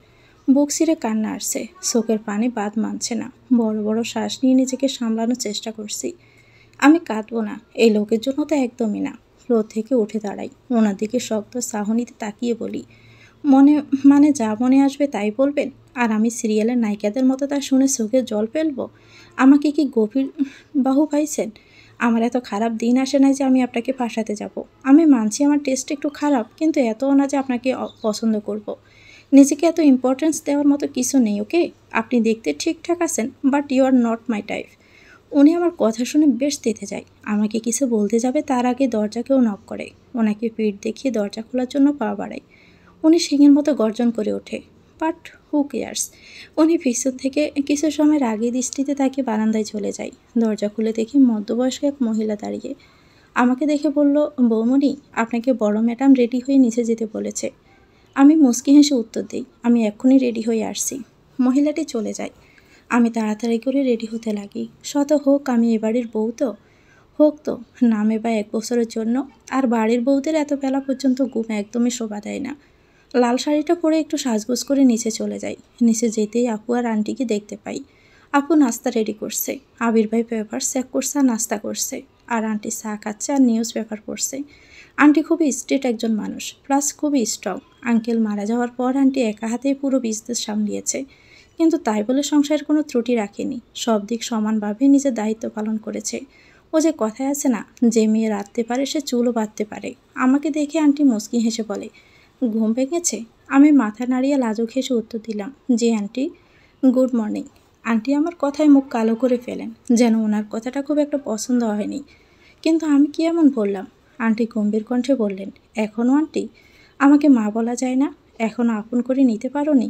বুক ছিঁড়ে কান্না আসছে। চোখের পানি বাদ মানছে না। বড় বড় শ্বাস নিয়ে নিজেকে সামলানোর চেষ্টা করছি। আমি কাঁদবো না, এই লোকের জন্য তো একদমই না। ফ্লোর থেকে উঠে দাঁড়াই। ওনার দিকে শক্ত চাহনিতে তাকিয়ে বলি, মানে যা মনে আসবে তাই বলবেন? আর আমি সিরিয়ালের নায়িকাদের মতো তা শুনে চোখে জল ফেলবো? আমাকে কি গভীর বাহু পাইছেন? আমার এত খারাপ দিন আসে নাই যে আমি আপনাকে ফাঁসাতে যাব। আমি মানছি আমার টেস্ট একটু খারাপ, কিন্তু এতও না যে আপনাকে পছন্দ করব। নিজেকে এত ইম্পর্টেন্স দেওয়ার মতো কিছু নেই, ওকে? আপনি দেখতে ঠিকঠাক আছেন, but you are not my type. উনি আমার কথা শুনে বেশ তেতে যায়। আমাকে কিছু বলতে যাবে তার আগে দরজা কেউ নক করে। ওনাকে পিঠ দেখিয়ে দরজা খোলার জন্য পা বাড়াই। উনি সিংহের মতো গর্জন করে ওঠে। But who cares. উনি পিছন থেকে কিছু সময়ের আগে দৃষ্টিতে তাকে বারান্দায় চলে যায়। দরজা খুলে দেখি মধ্যবয়স্ক এক মহিলা দাঁড়িয়ে। আমাকে দেখে বলল, বৌমণি, আপনাকে বড় ম্যাডাম রেডি হয়ে নিচে যেতে বলেছে। আমি মুচকি হেসে উত্তর দিই, আমি এক্ষুনি রেডি হয়ে আসছি। মহিলাটি চলে যায়। আমি তাড়াতাড়ি করে রেডি হতে লাগি। শত হোক আমি এ বাড়ির বউ তো, হোক তো নামে বা 1 বছরের জন্য। আর বাড়ির বউদের এত বেলা পর্যন্ত ঘুম একদমই শোভা দেয় না। লাল শাড়িটা পরে একটু সাজগোজ করে নিচে চলে যাই। নিচে যেতেই আপু আর আন্টিকে দেখতে পাই। আপু নাস্তা রেডি করছে, আবির ভাই পেপার চেক করছে আর নাস্তা করছে, আর আন্টি চা খাচ্ছে আর নিউজ পেপার পড়ছে। আন্টি খুবই স্ট্রিট একজন মানুষ, প্লাস খুবই স্ট্রং। আঙ্কেল মারা যাওয়ার পর আন্টি একা হাতেই পুরো বিজনেস সামলিয়েছে, কিন্তু তাই বলে সংসারের কোনো ত্রুটি রাখেনি। সব দিক সমানভাবে নিজের দায়িত্ব পালন করেছে। ও যে কথায় আছে না, যে মেয়ে রাঁধতে পারে সে চুলও বাঁধতে পারে। আমাকে দেখে আন্টি মুচকি হেসে বলে, ঘুম ভেঙেছে? আমি মাথা নাড়িয়ে লাজুক হেসে উত্তর দিলাম, জি আন্টি, গুড মর্নিং। আন্টি আমার কথায় মুখ কালো করে ফেলেন, যেন ওনার কথাটা খুব একটা পছন্দ হয়নি। কিন্তু আমি কি এমন বললাম? আন্টি গম্ভীর কণ্ঠে বললেন, এখনও আন্টি? আমাকে মা বলা যায় না? এখনও আপন করে নিতে পারো নি?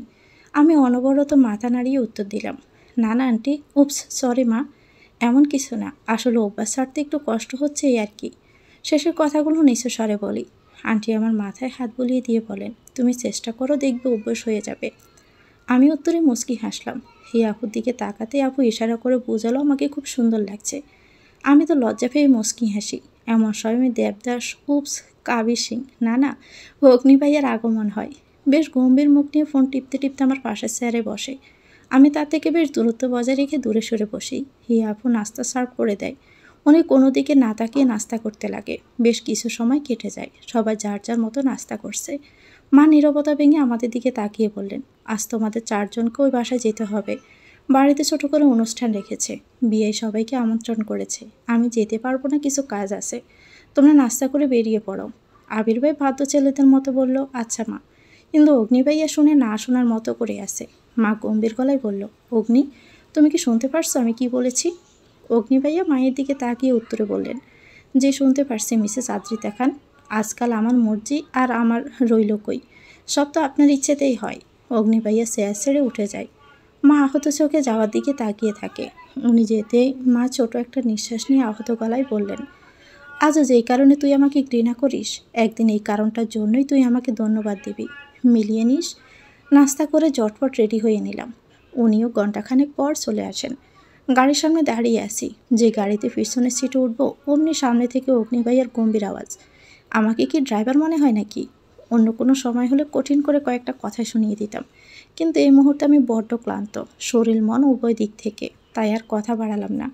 আমি অনবরত মাথা নাড়িয়ে উত্তর দিলাম, না না আন্টি, উপস সরি মা, এমন কিছু না, আসলে অভ্যাস ছাড়তে একটু কষ্ট হচ্ছে এই আর কি। শেষের কথাগুলো নিচু স্বরে বলি। আন্টি আমার মাথায় হাত বুলিয়ে দিয়ে বলেন, তুমি চেষ্টা করো, দেখবে অভ্যাস হয়ে যাবে। আমি উত্তরে মুচকি হাসলাম। হে আপুর দিকে তাকাতে আপু ইশারা করে বোঝালো আমাকে খুব সুন্দর লাগছে। আমি তো লজ্জা পেয়ে মুচকি হাসি। এমন সময় দেবদাস, উপস, কাবির সিং, না না, অগ্নি ভাইয়ের আগমন হয়। বেশ গম্ভীর মুখ নিয়ে ফোন টিপতে টিপতে আমার পাশের চেয়ারে বসে। আমি তার থেকে বেশ দূরত্ব বজায় রেখে দূরে সরে বসি। হি আপু নাস্তা সার্ভ করে দেয়। উনি কোনো দিকে না তাকিয়ে নাস্তা করতে লাগে। বেশ কিছু সময় কেটে যায়, সবাই যার যার মতো নাস্তা করছে। মা নীরবতা ভেঙে আমাদের দিকে তাকিয়ে বললেন, আজ তোমাদের 4 জনকে ওই বাসায় যেতে হবে। বাড়িতে ছোট করে অনুষ্ঠান রেখেছে, বিয়ে সবাইকে আমন্ত্রণ করেছে। আমি যেতে পারবো না, কিছু কাজ আছে। তোমরা নাস্তা করে বেরিয়ে পড়ো। আবির ভাই বাধ্য ছেলেদের মতো বলল, আচ্ছা মা। কিন্তু অগ্নি ভাইয়া শুনে না শোনার মতো করে আছে। মা গম্ভীর গলায় বলল, অগ্নি, তুমি কি শুনতে পারছো আমি কি বলেছি? অগ্নি ভাইয়া মায়ের দিকে তাকিয়ে উত্তরে বললেন, যে শুনতে পারছি মিসেস আদ্রিতা খান, আজকাল আমার মর্জি আর আমার রইল কই, সব তো আপনার ইচ্ছেতেই হয়। অগ্নি ভাইয়া চেয়ার ছেড়ে উঠে যায়। মা আহত চোখে যাওয়ার দিকে তাকিয়ে থাকে। উনি যেতেই মা ছোট একটা নিঃশ্বাস নিয়ে আহত গলায় বললেন, আজও যেই কারণে তুই আমাকে ঘৃণা করিস, একদিন এই কারণটার জন্যই তুই আমাকে ধন্যবাদ দিবি। মিলিয়ে নিস। নাস্তা করে জটপট রেডি হয়ে নিলাম। উনিও ঘণ্টাখানেক পর চলে আসেন। গাড়ির সামনে দাঁড়িয়ে আছি, যে গাড়িতে পিছনের সিটে উঠবো অমনি সামনে থেকে অগ্নি ভাইয়ের গম্ভীর আওয়াজ। আমাকে কি ড্রাইভার মনে হয় নাকি? অন্য কোনো সময় হলে কঠিন করে কয়েকটা কথা শুনিয়ে দিতাম, কিন্তু এই মুহূর্তে আমি বড্ড ক্লান্ত, শরীর মন উভয় দিক থেকে। তাই আর কথা বাড়ালাম না।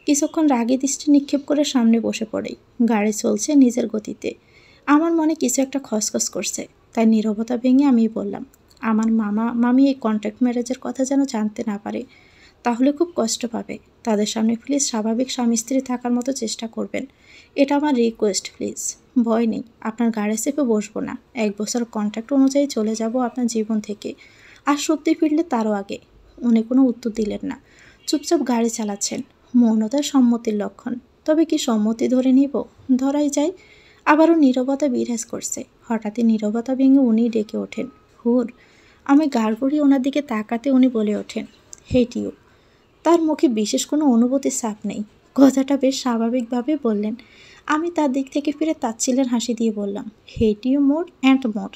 কিছুক্ষণ রাগে দৃষ্টি নিক্ষেপ করে সামনে বসে পড়ে। গাড়ি চলছে নিজের গতিতে। আমার মনে কিছু একটা খসখস করছে। তাই নীরবতা ভেঙে আমি বললাম, আমার মামা মামি এই কন্ট্রাক্ট ম্যারেজের কথা যেন জানতে না পারে, তাহলে খুব কষ্ট পাবে। তাদের সামনে প্লিজ স্বাভাবিক স্বামী স্ত্রী থাকার মতো চেষ্টা করবেন। এটা আমার রিকোয়েস্ট প্লিজ। ভয় নেই, আপনার গাড়ি চেপে বসবো না। 1 বছর কন্ট্রাক্ট অনুযায়ী চলে যাব আপনার জীবন থেকে, আর সত্যি ফিরলে তারও আগে। উনি কোনো উত্তর দিলেন না, চুপচাপ গাড়ি চালাচ্ছেন। মৌনতার সম্মতির লক্ষণ। তবে কি সম্মতি ধরে নিব? ধরাই যায়। আবারও নীরবতা বিরাজ করছে। হঠাৎই নীরবতা ভেঙে উনি ডেকে ওঠেন, হুর। আমি গাড় গড়িয়ে ওনার দিকে তাকাতে উনি বলে ওঠেন, হেট ইউ। তার মুখে বিশেষ কোনো অনুভূতির ছাপ নেই। কথাটা বেশ স্বাভাবিকভাবে বললেন। আমি তার দিক থেকে ফিরে তাচ্ছিলের হাসি দিয়ে বললাম, hate you more and more.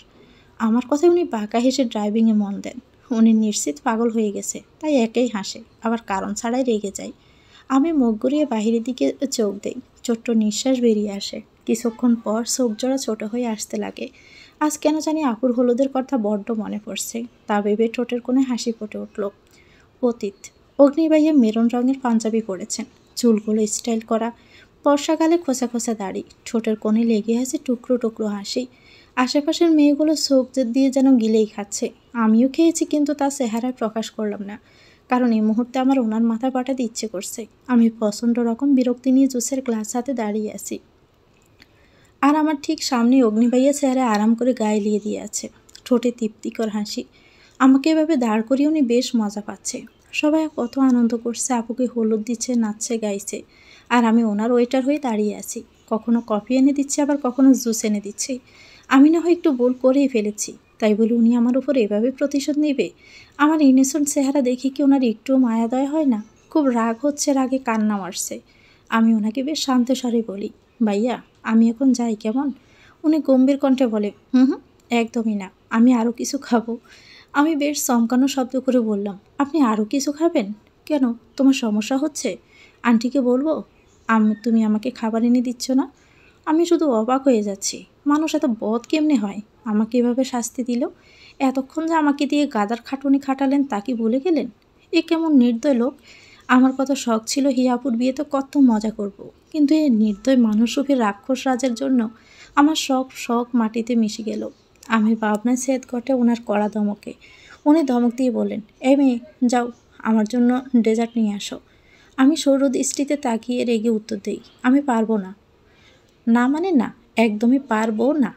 আমার কথায় উনি বাঁকা হেসে ড্রাইভিংয়ে মন দেন। উনি নিশ্চিত পাগল হয়ে গেছে, তাই একাই হাসে, আবার কারণ ছাড়াই রেগে যায়। আমি মুখ ঘুরিয়ে বাহিরের দিকে চোখ দেই। ছোট্ট নিঃশ্বাস বেরিয়ে আসে। কিছুক্ষণ পর চোখ জোড়া ছোট হয়ে আসতে লাগে। আজ কেন জানি আপুর হলুদের কথা বড্ড মনে পড়ছে। তা ভেবে ঠোঁটের কোণে হাসি ফুটে উঠল। অতীত। অগ্নিবাইয়ে মেরুন রঙের পাঞ্জাবি পরেছেন, চুলগুলো স্টাইল করা, বর্ষাকালে খোসা খোসা দাড়ি, ঠোঁটের কোণে লেগে আছে টুকরো টুকরো হাসি। আশেপাশের মেয়েগুলো চোখ দিয়ে যেন গিলেই খাচ্ছে। আমিও খেয়েছি, কিন্তু তার চেহারায় প্রকাশ করলাম না, কারণ এই মুহূর্তে আমার ওনার মাথা পাঠাতে ইচ্ছে করছে। আমি প্রচণ্ড রকম বিরক্তি নিয়ে জুসের গ্লাস হাতে দাঁড়িয়ে আছি, আর আমার ঠিক সামনে অগ্নিবাইয়া চেহারা আরাম করে গায়ে লিয়ে দিয়ে আছে, ঠোঁটে তৃপ্তিকর হাসি। আমাকে এভাবে দাঁড় করিয়ে উনি বেশ মজা পাচ্ছে। সবাই কত আনন্দ করছে, আপুকে হলুদ দিচ্ছে, নাচছে, গাইছে, আর আমি ওনার ওয়েটার হয়ে দাঁড়িয়ে আছি। কখনো কফি এনে দিচ্ছে, আবার কখনো জুস এনে দিচ্ছি। আমি না হয় একটু ভুল করেই ফেলেছি, তাই বলে উনি আমার উপর এভাবে প্রতিশোধ নেবে? আমার ইনোসেন্ট চেহারা দেখে কি ওনার একটুও মায়াদয় হয় না? খুব রাগ হচ্ছে, রাগে কান্না আসছে। আমি ওনাকে বেশ শান্ত স্বরে বলি, ভাইয়া আমি এখন যাই কেমন? উনি গম্ভীর কণ্ঠে বলে, হুম হুম, একদমই না, আমি আরও কিছু খাবো। আমি বেশ চমকানো শব্দ করে বললাম, আপনি আরও কিছু খাবেন? কেন, তোমার সমস্যা হচ্ছে? আন্টিকে বলবো তুমি আমাকে খাবার এনে দিচ্ছ না? আমি শুধু অবাক হয়ে যাচ্ছি, মানুষ এত বদ কেমনে হয়? আমাকে এভাবে শাস্তি দিল। এতক্ষণ যে আমাকে দিয়ে গাদার খাটুনি খাটালেন তা কি ভুলে গেলেন? এ কেমন নির্দয় লোক! আমার কত শখ ছিল হিয়াপুর বিয়েতে কত মজা করব। কিন্তু এই নির্দয় মানুষরূপী রাক্ষস রাজের জন্য আমার সব শখ মাটিতে মিশে গেল। আমি ভাবনায় ছেদ ঘটে ওনার কড়া ধমকে। উনি ধমক দিয়ে বললেন, এই মেয়ে যাও, আমার জন্য ডেজার্ট নিয়ে আসো। আমি সৌর দৃষ্টিতে তাকিয়ে রেগে উত্তর দিই, আমি পারবো না। না মানে না, একদমই পারবো না।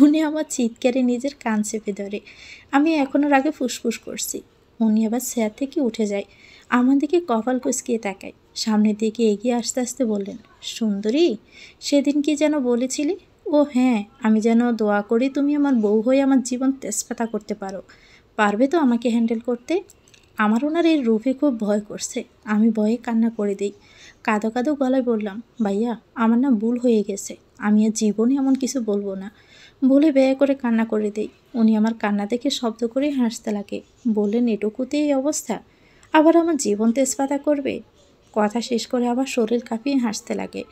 উনি আমার চিৎকারে নিজের কান চেপে ধরে। আমি এখনোর আগে ফুসফুস করছি। উনি আবার চেয়ার থেকে উঠে যায়, আমার দিকে কপাল কুঁচকিয়ে তাকায়, সামনের দিকে এগিয়ে আস্তে আস্তে বললেন, সুন্দরী, সেদিন কি যেন বলেছিলি? ও হ্যাঁ, আমি যেন দোয়া করি তুমি আমার বউ হয়ে আমার জীবন তেজপাতা করতে পারো। পারবে তো আমাকে হ্যান্ডেল করতে? আমার ওনার এই রূপে খুব ভয় করছে। আমি ভয়ে কান্না করে দিই। কাঁদো কাঁদো গলায় বললাম, ভাইয়া আমার না ভুল হয়ে গেছে, আমি আর জীবনে এমন কিছু বলবো না। বলে ব্যয় করে কান্না করে দেই। উনি আমার কান্না দেখে শব্দ করে হাসতে লাগে। বললেন, এটুকুতে এই অবস্থা, আবার আমার জীবন তেজপাতা করবে? কথা শেষ করে আবার শরীর কাঁপিয়ে হাসতে লাগে।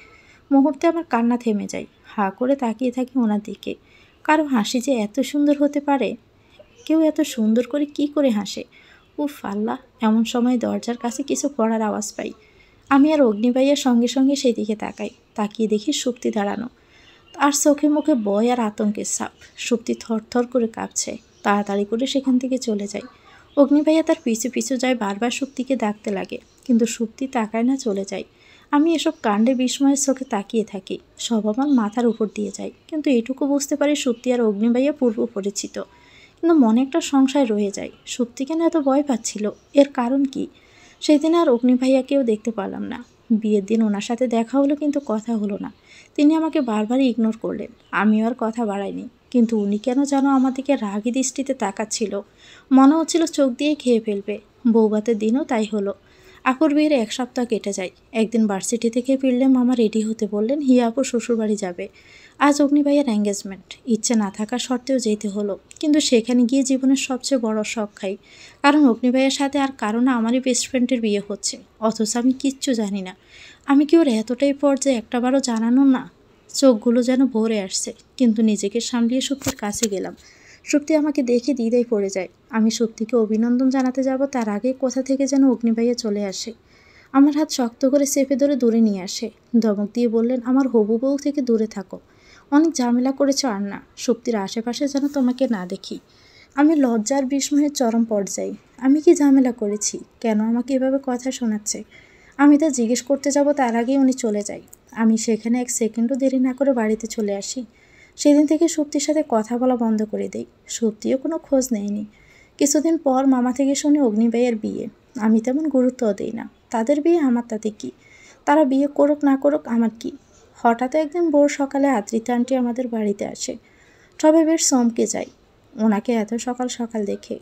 মুহূর্তে আমার কান্না থেমে যায়। হাঁ করে তাকিয়ে থাকি ওনার দিকে। কারো হাসি যে এত সুন্দর হতে পারে! কেউ এত সুন্দর করে কি করে হাসে! উফ আল্লাহ! এমন সময় দরজার কাছে কিছু পড়ার আওয়াজ পাই। আমি আর অগ্নিভাইয়ের সঙ্গে সঙ্গে সেই দিকে তাকাই। তাকিয়ে দেখি সুপ্তি দাঁড়ানো। আর চোখে মুখে ভয় আর আতঙ্কের ছাপ। সুপ্তি থরথর করে কাঁপছে। তাড়াতাড়ি করে সেখান থেকে চলে যায়। অগ্নিভাইয়া তার পিছু পিছু যায়, বারবার সুপ্তিকে ডাকতে লাগে, কিন্তু সুপ্তি তাকায় না, চলে যায়। আমি এসব কাণ্ডে বিস্ময়ের চোখে তাকিয়ে থাকি। সব আমার মাথার উপর দিয়ে যায়, কিন্তু এটুকু বুঝতে পারি সুপ্তি আর অগ্নিভাইয়া পূর্ব পরিচিত। কিন্তু মনে একটা সংশয় রয়ে যায়, সুপ্তি কেন এত ভয় পাচ্ছিল? এর কারণ কি? সেদিন আর অগ্নিভাইয়াকেও দেখতে পারলাম না। বিয়ের দিন ওনার সাথে দেখা হলো, কিন্তু কথা হলো না। তিনি আমাকে বারবারই ইগনোর করলেন। আমিও আর কথা বাড়াইনি। কিন্তু উনি কেন যেন আমার দিকে রাগী দৃষ্টিতে তাকাচ্ছিল। মনে হচ্ছিল চোখ দিয়ে খেয়ে ফেলবে। বৌভাতের দিনও তাই হলো। আপুর বিয়ের 1 সপ্তাহ কেটে যায়। একদিন ভার্সিটি থেকে ফিরলে মামা রেডি হতে বললেন, হিয়া আপু শ্বশুরবাড়ি যাবে। আজ অগ্নিভাইয়ের এঙ্গেজমেন্ট। ইচ্ছে না থাকা সত্ত্বেও যেতে হলো। কিন্তু সেখানে গিয়ে জীবনের সবচেয়ে বড় শখ খাই। কারণ অগ্নিভাইয়ের সাথে আর কারো না, আমারই বেস্ট ফ্রেন্ডের বিয়ে হচ্ছে। অথচ আমি কিচ্ছু জানি না। আমি কি ওর এতটাই পর্যায়ে একটাবারও জানানো না? চোখগুলো যেন ভরে আসছে, কিন্তু নিজেকে সামলিয়ে সুপ্তির কাছে গেলাম। সুপ্তি আমাকে দেখে দ্বিধায় পড়ে যায়। আমি সুপ্তিকে অভিনন্দন জানাতে যাব, তার আগে কোথা থেকে যেন অগ্নিভাইয়া চলে আসে। আমার হাত শক্ত করে চেপে ধরে দূরে নিয়ে আসে। ধমক দিয়ে বললেন, আমার হবু বউ থেকে দূরে থাকো। অনেক ঝামেলা করেছো আর না, সুপ্তির আশেপাশে যেন তোমাকে না দেখি। আমি লজ্জার বিস্ময়ের চরম পর্যায়ে। আমি কি ঝামেলা করেছি? কেন আমাকে এভাবে কথা শোনাচ্ছে? আমি তা জিজ্ঞেস করতে যাব, তার আগেই উনি চলে যায়। আমি সেখানে 1 সেকেন্ডও দেরি না করে বাড়িতে চলে আসি। সেদিন থেকে সুপ্তির সাথে কথা বলা বন্ধ করে দেই। সুপ্তিও কোনো খোঁজ নেয়নি। কিছুদিন পর মামা থেকে শুনি অগ্নিভাইয়ের বিয়ে। আমি তেমন গুরুত্বও দিই না। তাদের বিয়ে, আমার তাতে কি? তারা বিয়ে করুক না করুক আমার কি? হঠাৎ একদিন ভোর সকালে আদ্রিতা আন্টি আমাদের বাড়িতে আসে। সবাই বেশ চমকে যায় ওনাকে এত সকাল সকাল দেখে।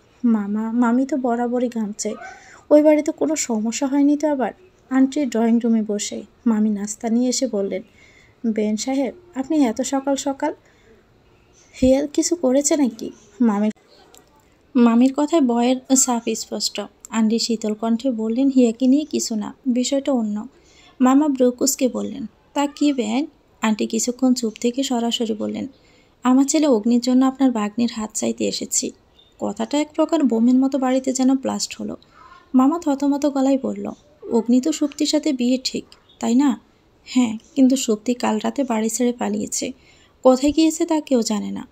মামি তো বরাবরই ঘামছে। ওই বাড়িতে কোনো সমস্যা হয়নি তো আবার? আন্টি ড্রয়িং রুমে বসে মামি নাস্তা নিয়ে এসে বললেন, বেন সাহেব আপনি এত সকাল সকাল? হিয়া কিছু করেছে নাকি? মামির কথায় ভয়ের ছাপ স্পষ্ট। আন্টি শীতল কণ্ঠে বললেন, হিয়াকে নিয়ে কিছু না, বিষয়টা অন্য। মামা ব্রুকুসকে বললেন, তা কি বেন? আন্টি কিছুক্ষণ চুপ থেকে সরাসরি বললেন, আমার ছেলে অগ্নির জন্য আপনার ভাগ্নির হাত চাইতে এসেছি। কথাটা এক প্রকার বোমের মতো বাড়িতে যেন ব্লাস্ট হলো। মামা থতমত গলায় বলল, অগ্নি তো সুপ্তির সাথে বিয়ে ঠিক, তাই না? হ্যাঁ, কিন্তু সুপ্তি কাল রাতে বাড়ি ছেড়ে পালিয়েছে। কোথায় গিয়েছে তা কেউ জানে না।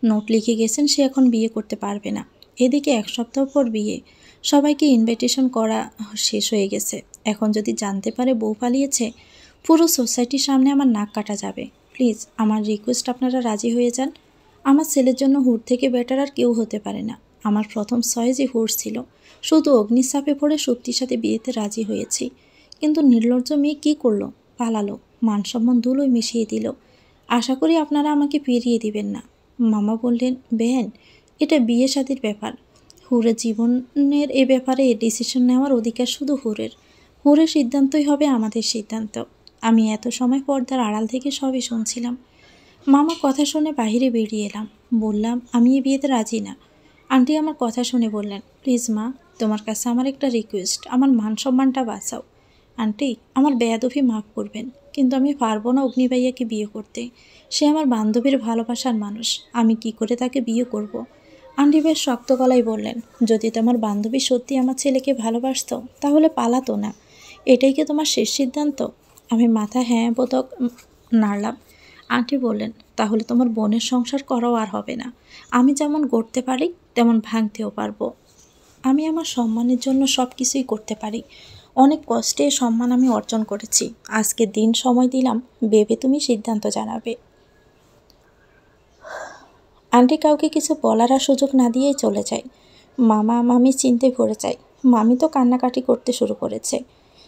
নোট লিখে গেছেন সে এখন বিয়ে করতে পারবে না। এদিকে 1 সপ্তাহ পর বিয়ে। সবাইকে ইনভাইটেশন করা শেষ হয়ে গেছে। এখন যদি জানতে পারে বউ পালিয়েছে, পুরো সোসাইটির সামনে আমার নাক কাটা যাবে। প্লিজ আমার রিকোয়েস্ট, আপনারা রাজি হয়ে যান। আমার ছেলের জন্য হুর থেকে বেটার আর কেউ হতে পারে না। আমার প্রথম চয়েসই হুর ছিল। শুধু অগ্নির চাপে পড়ে সুপ্তির সাথে বিয়েতে রাজি হয়েছি। কিন্তু নির্লজ্জ মেয়ে কী করলো? পালালো। মান সম্মান ধুলোয় মিশিয়ে দিল। আশা করি আপনারা আমাকে ফিরিয়ে দিবেন না। মামা বললেন, বেহেন এটা বিয়ে শাদির ব্যাপার। হুরের জীবনের এ ব্যাপারে ডিসিশন নেওয়ার অধিকার শুধু হুরের। হুরের সিদ্ধান্তই হবে আমাদের সিদ্ধান্ত। আমি এত সময় পর্দার আড়াল থেকে সবই শুনছিলাম। মামা কথা শুনে বাহিরে বেরিয়ে এলাম। বললাম, আমি এই বিয়েতে রাজি না। আন্টি আমার কথা শুনে বললেন, প্লিজ মা, তোমার কাছে আমার একটা রিকোয়েস্ট, আমার মান সম্মানটা বাঁচাও। আন্টি, আমার বেয়াদবি মাফ করবেন, কিন্তু আমি পারবো না অগ্নিভাইয়াকে বিয়ে করতে। সে আমার বান্ধবীর ভালোবাসার মানুষ। আমি কি করে তাকে বিয়ে করব। আন্টি বেশ শক্ত গলায় বললেন, যদি তোমার বান্ধবী সত্যি আমার ছেলেকে ভালোবাসতো তাহলে পালাতো না। এটাই কি তোমার শেষ সিদ্ধান্ত? আমি মাথা হ্যাঁ বোধক নাড়লাম। আন্টি বললেন, তাহলে তোমার বোনের সংসার করাও আর হবে না। আমি যেমন গড়তে পারি তেমন ভাঙতেও পারবো। আমি আমার সম্মানের জন্য সব কিছুই করতে পারি। অনেক কষ্টে সম্মান আমি অর্জন করেছি। আজকে দিন সময় দিলাম, ভেবে তুমি সিদ্ধান্ত জানাবে। আন্টি কাউকে কিছু বলার আর সুযোগ না দিয়েই চলে যায়। মামা মামি চিন্তায় পড়ে যায়। মামি তো কান্নাকাটি করতে শুরু করেছে।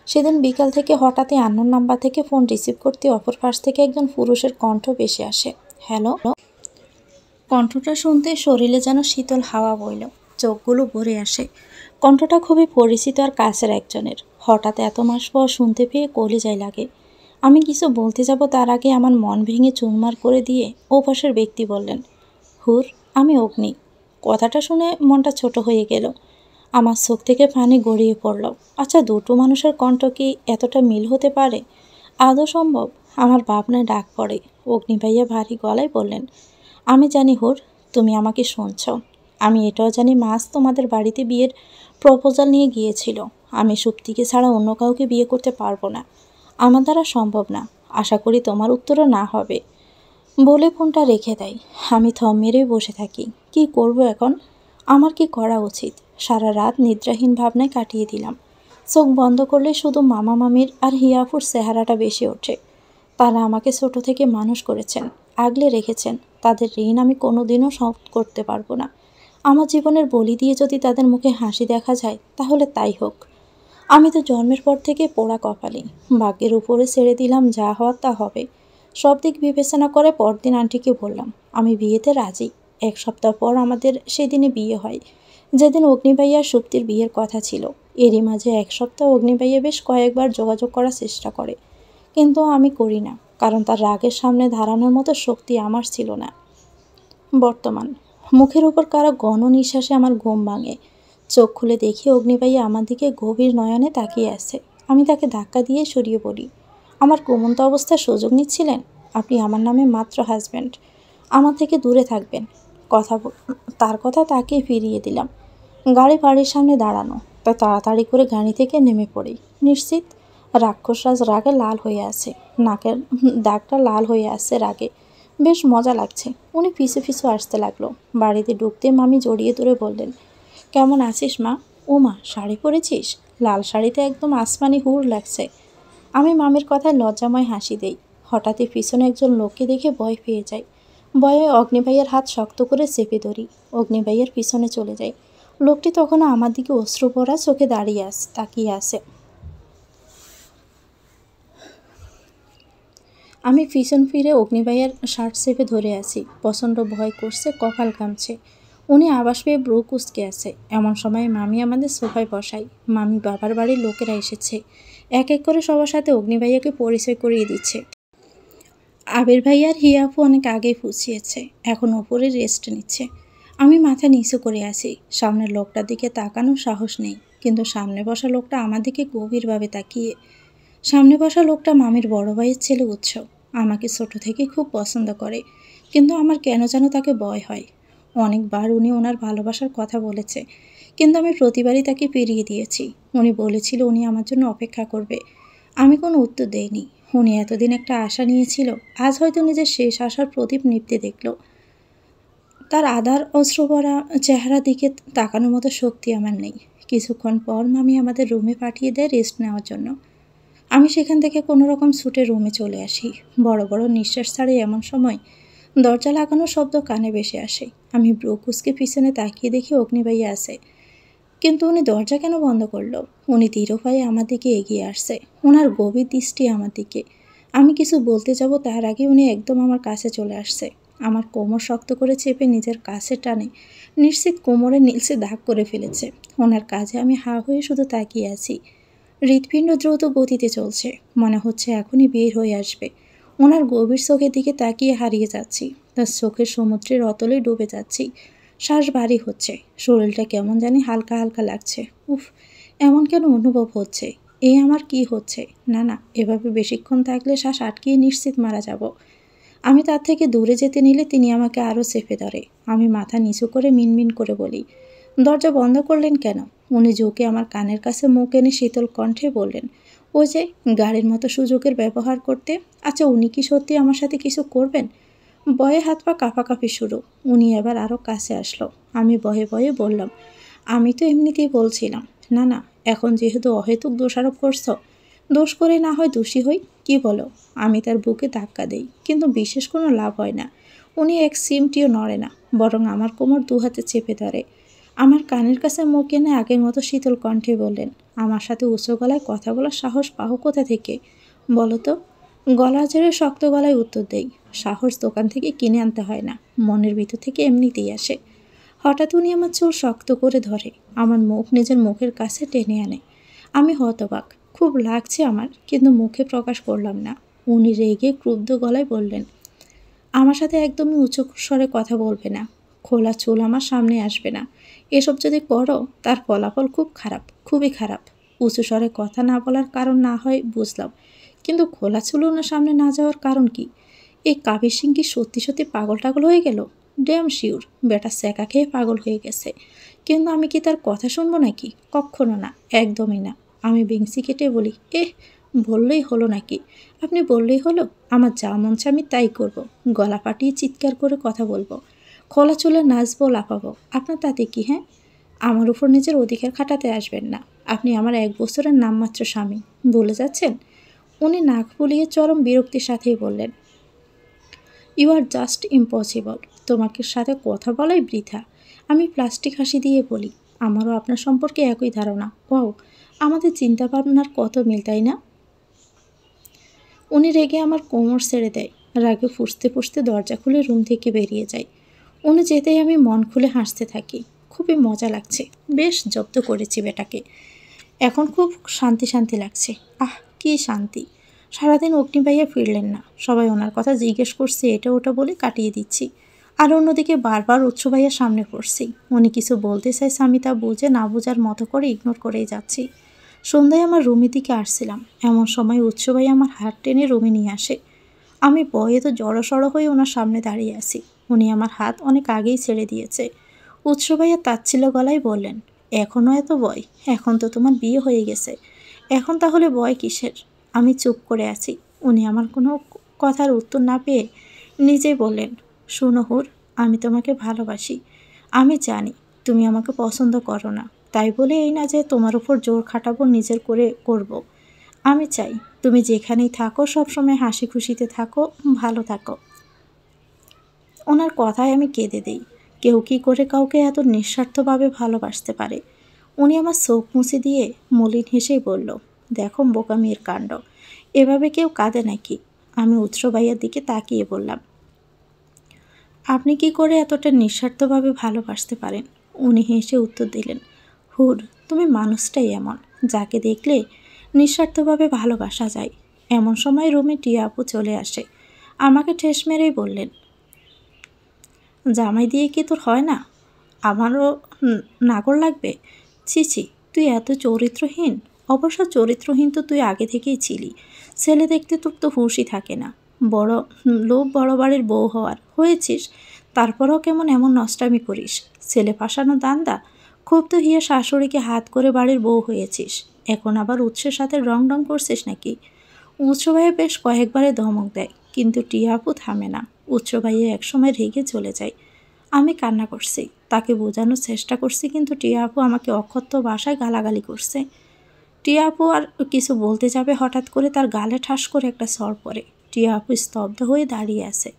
সেদিন বিকাল থেকে হঠাৎই আননোন নাম্বার থেকে ফোন রিসিভ করতে অপর পাশ থেকে একজন পুরুষের কণ্ঠ ভেসে আসে। হ্যালো। কণ্ঠটা শুনতে শরীরে যেন শীতল হাওয়া বইল, চোখগুলো ভরে আসে। কণ্ঠটা খুবই পরিচিত আর কাছের একজনের। হঠাৎ এত মাস পর শুনতে পেয়ে কলিজায় লাগে। আমি কিছু বলতে যাব তার আগে আমার মন ভেঙে চুরমার করে দিয়ে ও পাশের ব্যক্তি বললেন, হুর, আমি অগ্নি। কথাটা শুনে মনটা ছোট হয়ে গেল। আমার চোখ থেকে পানি গড়িয়ে পড়ল। আচ্ছা, দুটো মানুষের কণ্ঠ কি এতটা মিল হতে পারে? আদৌ সম্ভব? আমার ভাবনায় ডাক পড়ে। অগ্নি ভাইয়া ভারী গলায় বললেন, আমি জানি হুর, তুমি আমাকে শুনছ। আমি এটাও জানি মাস তোমাদের বাড়িতে বিয়ের প্রপোজাল নিয়ে গিয়েছিল। আমি সুপ্তিকে ছাড়া অন্য কাউকে বিয়ে করতে পারবো না। আমার দ্বারা সম্ভব না। আশা করি তোমার উত্তরও না হবে। বলে ফোনটা রেখে দেয়। আমি থম মেরেই বসে থাকি। কি করব এখন? আমার কি করা উচিত? সারা রাত নিদ্রাহীন ভাবনায় কাটিয়ে দিলাম। চোখ বন্ধ করলে শুধু মামা মামির আর হিয়াফুর চেহারাটা বেশি ওঠে। তারা আমাকে ছোট থেকে মানুষ করেছেন, আগলে রেখেছেন। তাদের ঋণ আমি কোনোদিনও শোধ করতে পারবো না। আমার জীবনের বলি দিয়ে যদি তাদের মুখে হাসি দেখা যায় তাহলে তাই হোক। আমি তো জন্মের পর থেকে পোড়া কপালি। ভাগ্যের উপরে ছেড়ে দিলাম, যা হওয়ার তা হবে। সব দিক বিবেচনা করে পরদিন আন্টিকে বললাম, আমি বিয়েতে রাজি। এক সপ্তাহ পর আমাদের সেদিনে বিয়ে হয়, যেদিন অগ্নিভাইয়া সুপ্তির বিয়ের কথা ছিল। এরই মাঝে এক সপ্তাহ অগ্নিভাইয়া বেশ কয়েকবার যোগাযোগ করার চেষ্টা করে, কিন্তু আমি করি না, কারণ তার রাগের সামনে দাঁড়ানোর মতো শক্তি আমার ছিল না। বর্তমান মুখের উপর কারো গণ নিঃশ্বাসে আমার ঘুম ভাঙে। চোখ খুলে দেখি অগ্নিভাইয়া আমার দিকে গভীর নয়নে তাকিয়ে আছে। আমি তাকে ধাক্কা দিয়ে সরিয়ে পড়ি। আমার ঘুমন্ত অবস্থার সুযোগ নিচ্ছিলেন? আপনি আমার নামে মাত্র হাজব্যান্ড। আমার থেকে দূরে থাকবেন। তার কথা তাকে ফিরিয়ে দিলাম। গাড়ি বাড়ির সামনে দাঁড়ানো, তা তাড়াতাড়ি করে গাড়ি থেকে নেমে পড়ি। নিশ্চিত রাক্ষসরাজ রাগে লাল হয়ে আছে। নাকের দাগটা লাল হয়ে আসছে রাগে। বেশ মজা লাগছে। উনি পিছু পিছু আসতে লাগলো। বাড়িতে ঢুকতে মামি জড়িয়ে ধরে বললেন, কেমন আছিস মা? ও মা, শাড়ি পরেছিস? লাল শাড়িতে একদম আসমানি হুর লাগছে। আমি মামির কথায় লজ্জাময় হাসি দেই। হঠাৎই পিছনে একজন লোককে দেখে ভয় পেয়ে যাই। ভয়ে অগ্নিভাইয়ের হাত শক্ত করে চেপে ধরি। অগ্নিভাইয়ের পিছনে চলে যাই। লোকটি তখনও আমার দিকে অশ্রু ভরা চোখে তাকিয়ে আছে। আমি পিছন ফিরে অগ্নিভাইয়ের শার্ট চেপে ধরে আছি। প্রচণ্ড ভয় করছে, কপাল কামছে। উনি আবাস পেয়ে ব্রু কুঁচকে আছে। এমন সময় মামি আমাদের সোফায় বসাই। মামি বাবার বাড়ির লোকেরা এসেছে। এক এক করে সবার সাথে অগ্নিভাইয়াকে পরিচয় করিয়ে দিচ্ছে। আবির ভাইয়ার হিয়াফু অনেক আগেই ফুসিয়েছে, এখন ওপরে রেস্ট নিচ্ছে। আমি মাথা নিচু করে আছি। সামনের লোকটার দিকে তাকানোর সাহস নেই, কিন্তু সামনে বসা লোকটা আমার দিকে গভীরভাবে তাকিয়ে। সামনে বসা লোকটা মামির বড় ভাইয়ের ছেলে উৎসব। আমাকে ছোট থেকে খুব পছন্দ করে, কিন্তু আমার কেন যেন তাকে ভয় হয়। অনেকবার উনি ওনার ভালোবাসার কথা বলেছে, কিন্তু আমি প্রতিবারই তাকে ফিরিয়ে দিয়েছি। উনি বলেছিল উনি আমার জন্য অপেক্ষা করবে। আমি কোনো উত্তর দেইনি। উনি এতদিন একটা আশা নিয়েছিল, আজ হয়তো নিজের শেষ আশার প্রদীপ নিভতে দেখল। তার আধার অশ্রুভরা চেহারা দিকে তাকানোর মতো শক্তি আমার নেই। কিছুক্ষণ পর মামি আমাদের রুমে পাঠিয়ে দেয় রেস্ট নেওয়ার জন্য। আমি সেখান থেকে কোনো রকম ছুটে রুমে চলে আসি। বড় বড় নিঃশ্বাস ছাড়ে এমন সময় দরজা লাগানোর শব্দ কানে ভেসে আসে। আমি ব্রুকুসকে পিছনে তাকিয়ে দেখি অগ্নিভাইয়া আছে, কিন্তু উনি দরজা কেন বন্ধ করলো? উনি ধীর পায়ে আমার দিকে এগিয়ে আসছে, ওনার গভীর দৃষ্টি আমার দিকে। আমি কিছু বলতে যাব তার আগে উনি একদম আমার কাছে চলে আসছে। আমার কোমর শক্ত করে চেপে নিজের কাছে টানে। নিশ্চিত কোমরে নীলচে দাগ করে ফেলেছে। ওনার কাজে আমি হা হয়ে শুধু তাকিয়ে আছি। হৃৎপিণ্ড দ্রুত গতিতে চলছে, মনে হচ্ছে এখনই বের হয়ে আসবে। ওনার গভীর চোখের দিকে তাকিয়ে হারিয়ে যাচ্ছি। তার চোখের সমুদ্রের অতলে ডুবে যাচ্ছি। শ্বাস ভারী হচ্ছে, শরীরটা কেমন জানি হালকা হালকা লাগছে। উফ, এমন কেন অনুভব হচ্ছে? আমার কি হচ্ছে? না না, এভাবে বেশিক্ষণ থাকলে শ্বাস আটকিয়ে নিশ্চিত মারা যাব। আমি তার থেকে দূরে যেতে নিলে তিনি আমাকে আরও চেপে ধরে। আমি মাথা নিচু করে মিনমিন করে বলি, দরজা বন্ধ করলেন কেন? উনি ঝুঁকে আমার কানের কাছে মুখ এনে শীতল কণ্ঠে বললেন, ওই যে গাড়ির মতো সুযোগের ব্যবহার করতে। আচ্ছা, উনি কি সত্যি আমার সাথে কিছু করবেন? ভয়ে হাত পা কাঁপাকাঁপি শুরু। উনি এবার আরও কাছে আসলো। আমি ভয়ে ভয়ে বললাম, আমি তো এমনিতেই বলছিলাম। না না, এখন যেহেতু অহেতুক দোষারোপ করছো, দোষ করে না হয় দোষী হই, কি বলো? আমি তার বুকে ধাক্কা দেই, কিন্তু বিশেষ কোনো লাভ হয় না। উনি এক সিমটিও নড়ে না, বরং আমার কোমর দু হাতে চেপে ধরে। আমার কানের কাছে মুখ এনে আগের মতো শীতল কণ্ঠে বললেন, আমার সাথে উচ্চ গলায় কথা বলার সাহস পাও কোথা থেকে বলো তো? গলা ঝেড়ে শক্ত গলায় উত্তর দেই, সাহস দোকান থেকে কিনে আনতে হয় না, মনের ভিতর থেকে এমনিতেই আসে। হঠাৎ উনি আমার চুল শক্ত করে ধরে, আমার মুখ নিজের মুখের কাছে টেনে আনে। আমি হতবাক, খুব লাগছে আমার, কিন্তু মুখে প্রকাশ করলাম না। উনি রেগে ক্রুদ্ধ গলায় বললেন, আমার সাথে একদমই উঁচু স্বরে কথা বলবে না, খোলা চুল আমার সামনে আসবে না। এসব যদি করো তার ফলাফল খুব খারাপ, খুবই খারাপ। উঁচু স্বরে কথা না বলার কারণ না হয় বুঝলাম, কিন্তু খোলা চুল ওনার সামনে না যাওয়ার কারণ কি? এই কাবির সিং কি সত্যি সত্যি পাগল টাগল হয়ে গেল? ড্যাম শিওর বেটা স্যাকা খেয়ে পাগল হয়ে গেছে। কিন্তু আমি কি তার কথা শুনবো নাকি? কখনো না, একদমই না। আমি বেংসি কেটে বলি, বললেই হলো নাকি? আপনি বললেই হলো? আমার যা মন চায় আমি তাই করব। গলা ফাটিয়ে চিৎকার করে কথা বলবো, খোলা চুলে নাচবো, লাফাবো। আপনার তাতে কি? হ্যাঁ, আমার উপর নিজের অধিকার খাটাতে আসবেন না। আপনি আমার 1 বছরের নামমাত্র স্বামী, ভুলে যাচ্ছেন? উনি নাক ফুলিয়ে চরম বিরক্তির সাথেই বললেন, ইউ আর জাস্ট ইম্পসিবল। তোমাকে সাথে কথা বলাই বৃথা। আমি প্লাস্টিক হাসি দিয়ে বলি, আমারও আপনার সম্পর্কে একই ধারণা। ওয়াও, আমাদের চিন্তা ভাবনার কত মিল, তাই না? উনি রেগে আমার কোমর ছেড়ে দেয়। রাগে ফুঁসতে ফুঁসতে দরজা খুলে রুম থেকে বেরিয়ে যায়। উনি যেতেই আমি মন খুলে হাসতে থাকি। খুবই মজা লাগছে, বেশ জব্দ করেছি বেটাকে। এখন খুব শান্তি শান্তি লাগছে। আহ, কি শান্তি! সারাদিন অগ্নি ভাইয়া ফিরলেন না, সবাই ওনার কথা জিজ্ঞেস করছে, এটা ওটা বলে কাটিয়ে দিচ্ছি। আর অন্যদিকে বারবার উৎস ভাইয়ার সামনে পড়ছি। উনি কিছু বলতে চাইছে, আমি তা বুঝে না বোঝার মতো করে ইগনোর করেই যাচ্ছি। সন্ধ্যায় আমার রুমের দিকে আসছিলাম, এমন সময় উৎস ভাই আমার হাত টেনে রুমে নিয়ে আসে। আমি ভয়ে তো জড়সড় হয়ে ওনার সামনে দাঁড়িয়ে আছি। উনি আমার হাত অনেক আগেই ছেড়ে দিয়েছে। উৎস ভাইয়া তাচ্ছিল্য গলায় বললেন, এখনও এত ভয়? এখন তো তোমার বিয়ে হয়ে গেছে, এখন তাহলে ভয় কিসের? আমি চুপ করে আছি। উনি আমার কোনো কথার উত্তর না পেয়ে নিজেই বললেন, শোনো হুর, আমি তোমাকে ভালোবাসি। আমি জানি তুমি আমাকে পছন্দ করো না, তাই বলে এই না যে তোমার উপর জোর খাটাবো, নিজের করে করব। আমি চাই তুমি যেখানেই থাকো সবসময় হাসি খুশিতে থাকো, ভালো থাকো। ওনার কথায় আমি কেঁদে দেই। কেউ কি করে কাউকে এত নিঃস্বার্থভাবে ভালোবাসতে পারে? উনি আমার চোখ মুছে দিয়ে মলিন হেসেই বলল, দেখো বোকা মেয়ের কাণ্ড, এভাবে কেউ কাঁদে নাকি? আমি উৎস ভাইয়ের দিকে তাকিয়ে বললাম, আপনি কি করে এতটা নিঃস্বার্থভাবে ভালোবাসতে পারেন? উনি হেসে উত্তর দিলেন, হুর, তুমি মানুষটাই এমন, যাকে দেখলে নিঃস্বার্থভাবে ভালোবাসা যায়। এমন সময় রুমে টিয়া আপু চলে আসে। আমাকে ঠেস মেরেই বললেন, জামাই দিয়ে কি তোর হয় না? আমারও নাগর লাগবে? ছি ছি, তুই এত চরিত্রহীন। অবশ্য চরিত্রহীন তো তুই আগে থেকেই ছিলি। ছেলে দেখতে তোর তো হুঁশই থাকে না। বড় লোক, বড় বাড়ির বউ হওয়ার হয়েছিস, তারপরেও কেমন এমন নষ্টামি করিস? ছেলে ফাঁসানো দান্দা। খুব তো হিয়ে শাশুড়িকে হাত করে বাড়ির বউ হয়েছিস, এখন আবার উৎসের সাথে রং ডং করছিস নাকি? উৎস ভাইয়া বেশ কয়েকবারে ধমক দেয়, কিন্তু টিয়া আপু থামে না। উৎস ভাইয়া একসময় রেগে চলে যায়। আমি কান্না করছি, তাকে বোঝানোর চেষ্টা করছি, কিন্তু টিয়া আপু আমাকে অকথ্য ভাষায় গালাগালি করছে। টিয়া আপু আর কিছু বলতে যাবে, হঠাৎ করে তার গালে ঠাস করে একটা সর পড়ে। টিয়া আপু স্তব্ধ হয়ে দাঁড়িয়ে আছে।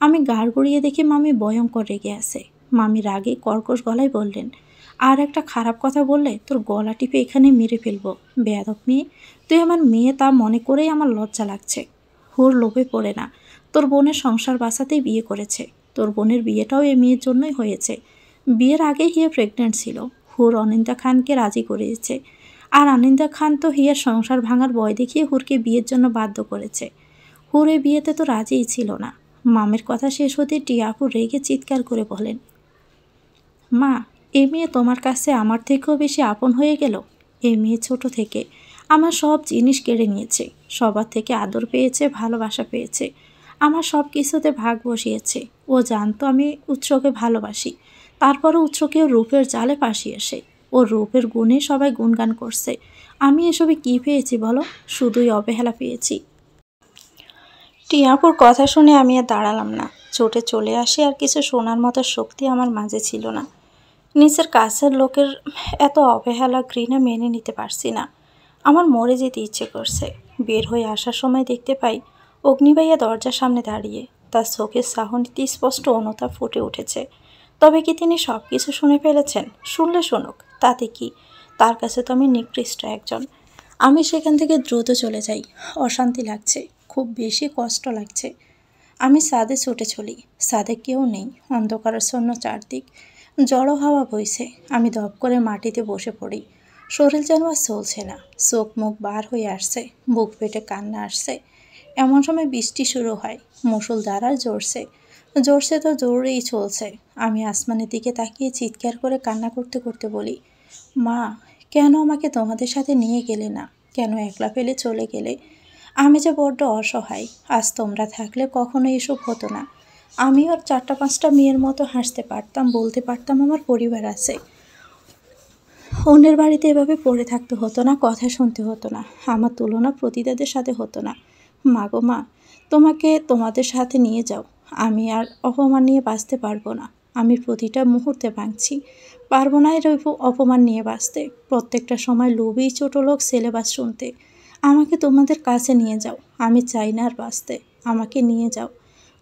আমি গাড় গড়িয়ে দেখি মামি ভয়ঙ্কর রেগে আছে। মামি রাগে কর্কশ গলায় বললেন, আর একটা খারাপ কথা বললে তোর গলা টিপে এখানে মেরে ফেলবো। বেয়াদব মেয়ে, তুই আমার মেয়ে তা মনে করেই আমার লজ্জা লাগছে। হুর লোভে পড়ে না, তোর বোনের সংসার বাঁচাতেই বিয়ে করেছে। তোর বোনের বিয়েটাও এই মেয়ের জন্যই হয়েছে। বিয়ের আগে হিয়া প্রেগনেন্ট ছিল। হুর অনিন্দা খানকে রাজি করিয়েছে, আর অনিন্দা খান তো হিয়ার সংসার ভাঙার ভয় দেখিয়ে হুরকে বিয়ের জন্য বাধ্য করেছে। হুর এই বিয়েতে তো রাজিই ছিল না। মামের কথা শেষ হতে টিয়াপু রেগে চিৎকার করে বলেন, মা, এ মেয়ে তোমার কাছে আমার থেকেও বেশি আপন হয়ে গেল। এ মেয়ে ছোট থেকে আমার সব জিনিস কেড়ে নিয়েছে, সবার থেকে আদর পেয়েছে, ভালোবাসা পেয়েছে, আমার সব কিছুতে ভাগ বসিয়েছে। ও জানতো আমি উৎসকে ভালোবাসি, তারপরও উৎসকেও রূপের জালে ফাঁসিয়েছে। ওর রূপের গুণে সবাই গুণগান করছে। আমি এসবে কী পেয়েছি বলো? শুধুই অবহেলা পেয়েছি। টিয়াপুর কথা শুনে আমি আর দাঁড়ালাম না, চোটে চলে আসি। আর কিছু শোনার মতো শক্তি আমার মাঝে ছিল না। নিজের কাছের লোকের এত অবহেলা, ঘৃণা মেনে নিতে পারছি না। আমার মরে যেতে ইচ্ছে করছে। বের হয়ে আসার সময় দেখতে পাই অগ্নিভাইয়া দরজার সামনে দাঁড়িয়ে। তার চোখের চাহনিতে স্পষ্ট অনুতাপ ফুটে উঠেছে। তবে কি তিনি সব কিছু শুনে ফেলেছেন? শুনলে শুনুক, তাতে কি? তার কাছে তো আমি নিকৃষ্ট একজন। আমি সেখান থেকে দ্রুত চলে যাই। অশান্তি লাগছে, খুব বেশি কষ্ট লাগছে। আমি ছাদে ছুটে চলি। ছাদে কেউ নেই, অন্ধকারাচ্ছন্ন চারদিক। জড়ো হাওয়া বইছে। আমি দপ করে মাটিতে বসে পড়ি। শরীর যেন আর চলছে না, চোখ মুখ বার হয়ে আসছে, বুক পেটে কান্না আসছে। এমন সময় বৃষ্টি শুরু হয়, মুষলধারার জোরছে। জোরছে তো জোরেই চলছে। আমি আসমানের দিকে তাকিয়ে চিৎকার করে কান্না করতে করতে বলি, মা, কেন আমাকে তোমাদের সাথে নিয়ে গেলে না? কেন একলা ফেলে চলে গেলে? আমি যে বড্ড অসহায়। আজ তোমরা থাকলে কখনো এসব হতো না। আমিও আর 4-5টা মেয়ের মতো হাসতে পারতাম, বলতে পারতাম আমার পরিবার আছে। অন্যের বাড়িতে এভাবে পড়ে থাকতে হতো না, কথা শুনতে হতো না, আমার তুলনা প্রতিদাদের সাথে হতো না। মা গো মা, তোমাকে তোমাদের সাথে নিয়ে যাও। আমি আর অপমান নিয়ে বাঁচতে পারবো না। আমি প্রতিটা মুহূর্তে ভাঙছি, পারবো না এর অপমান নিয়ে বাঁচতে। প্রত্যেকটা সময় লোভী ছোটলোক ছেলেবাস শুনতে। আমাকে তোমাদের কাছে নিয়ে যাও। আমি চাই না আর বাঁচতে, আমাকে নিয়ে যাও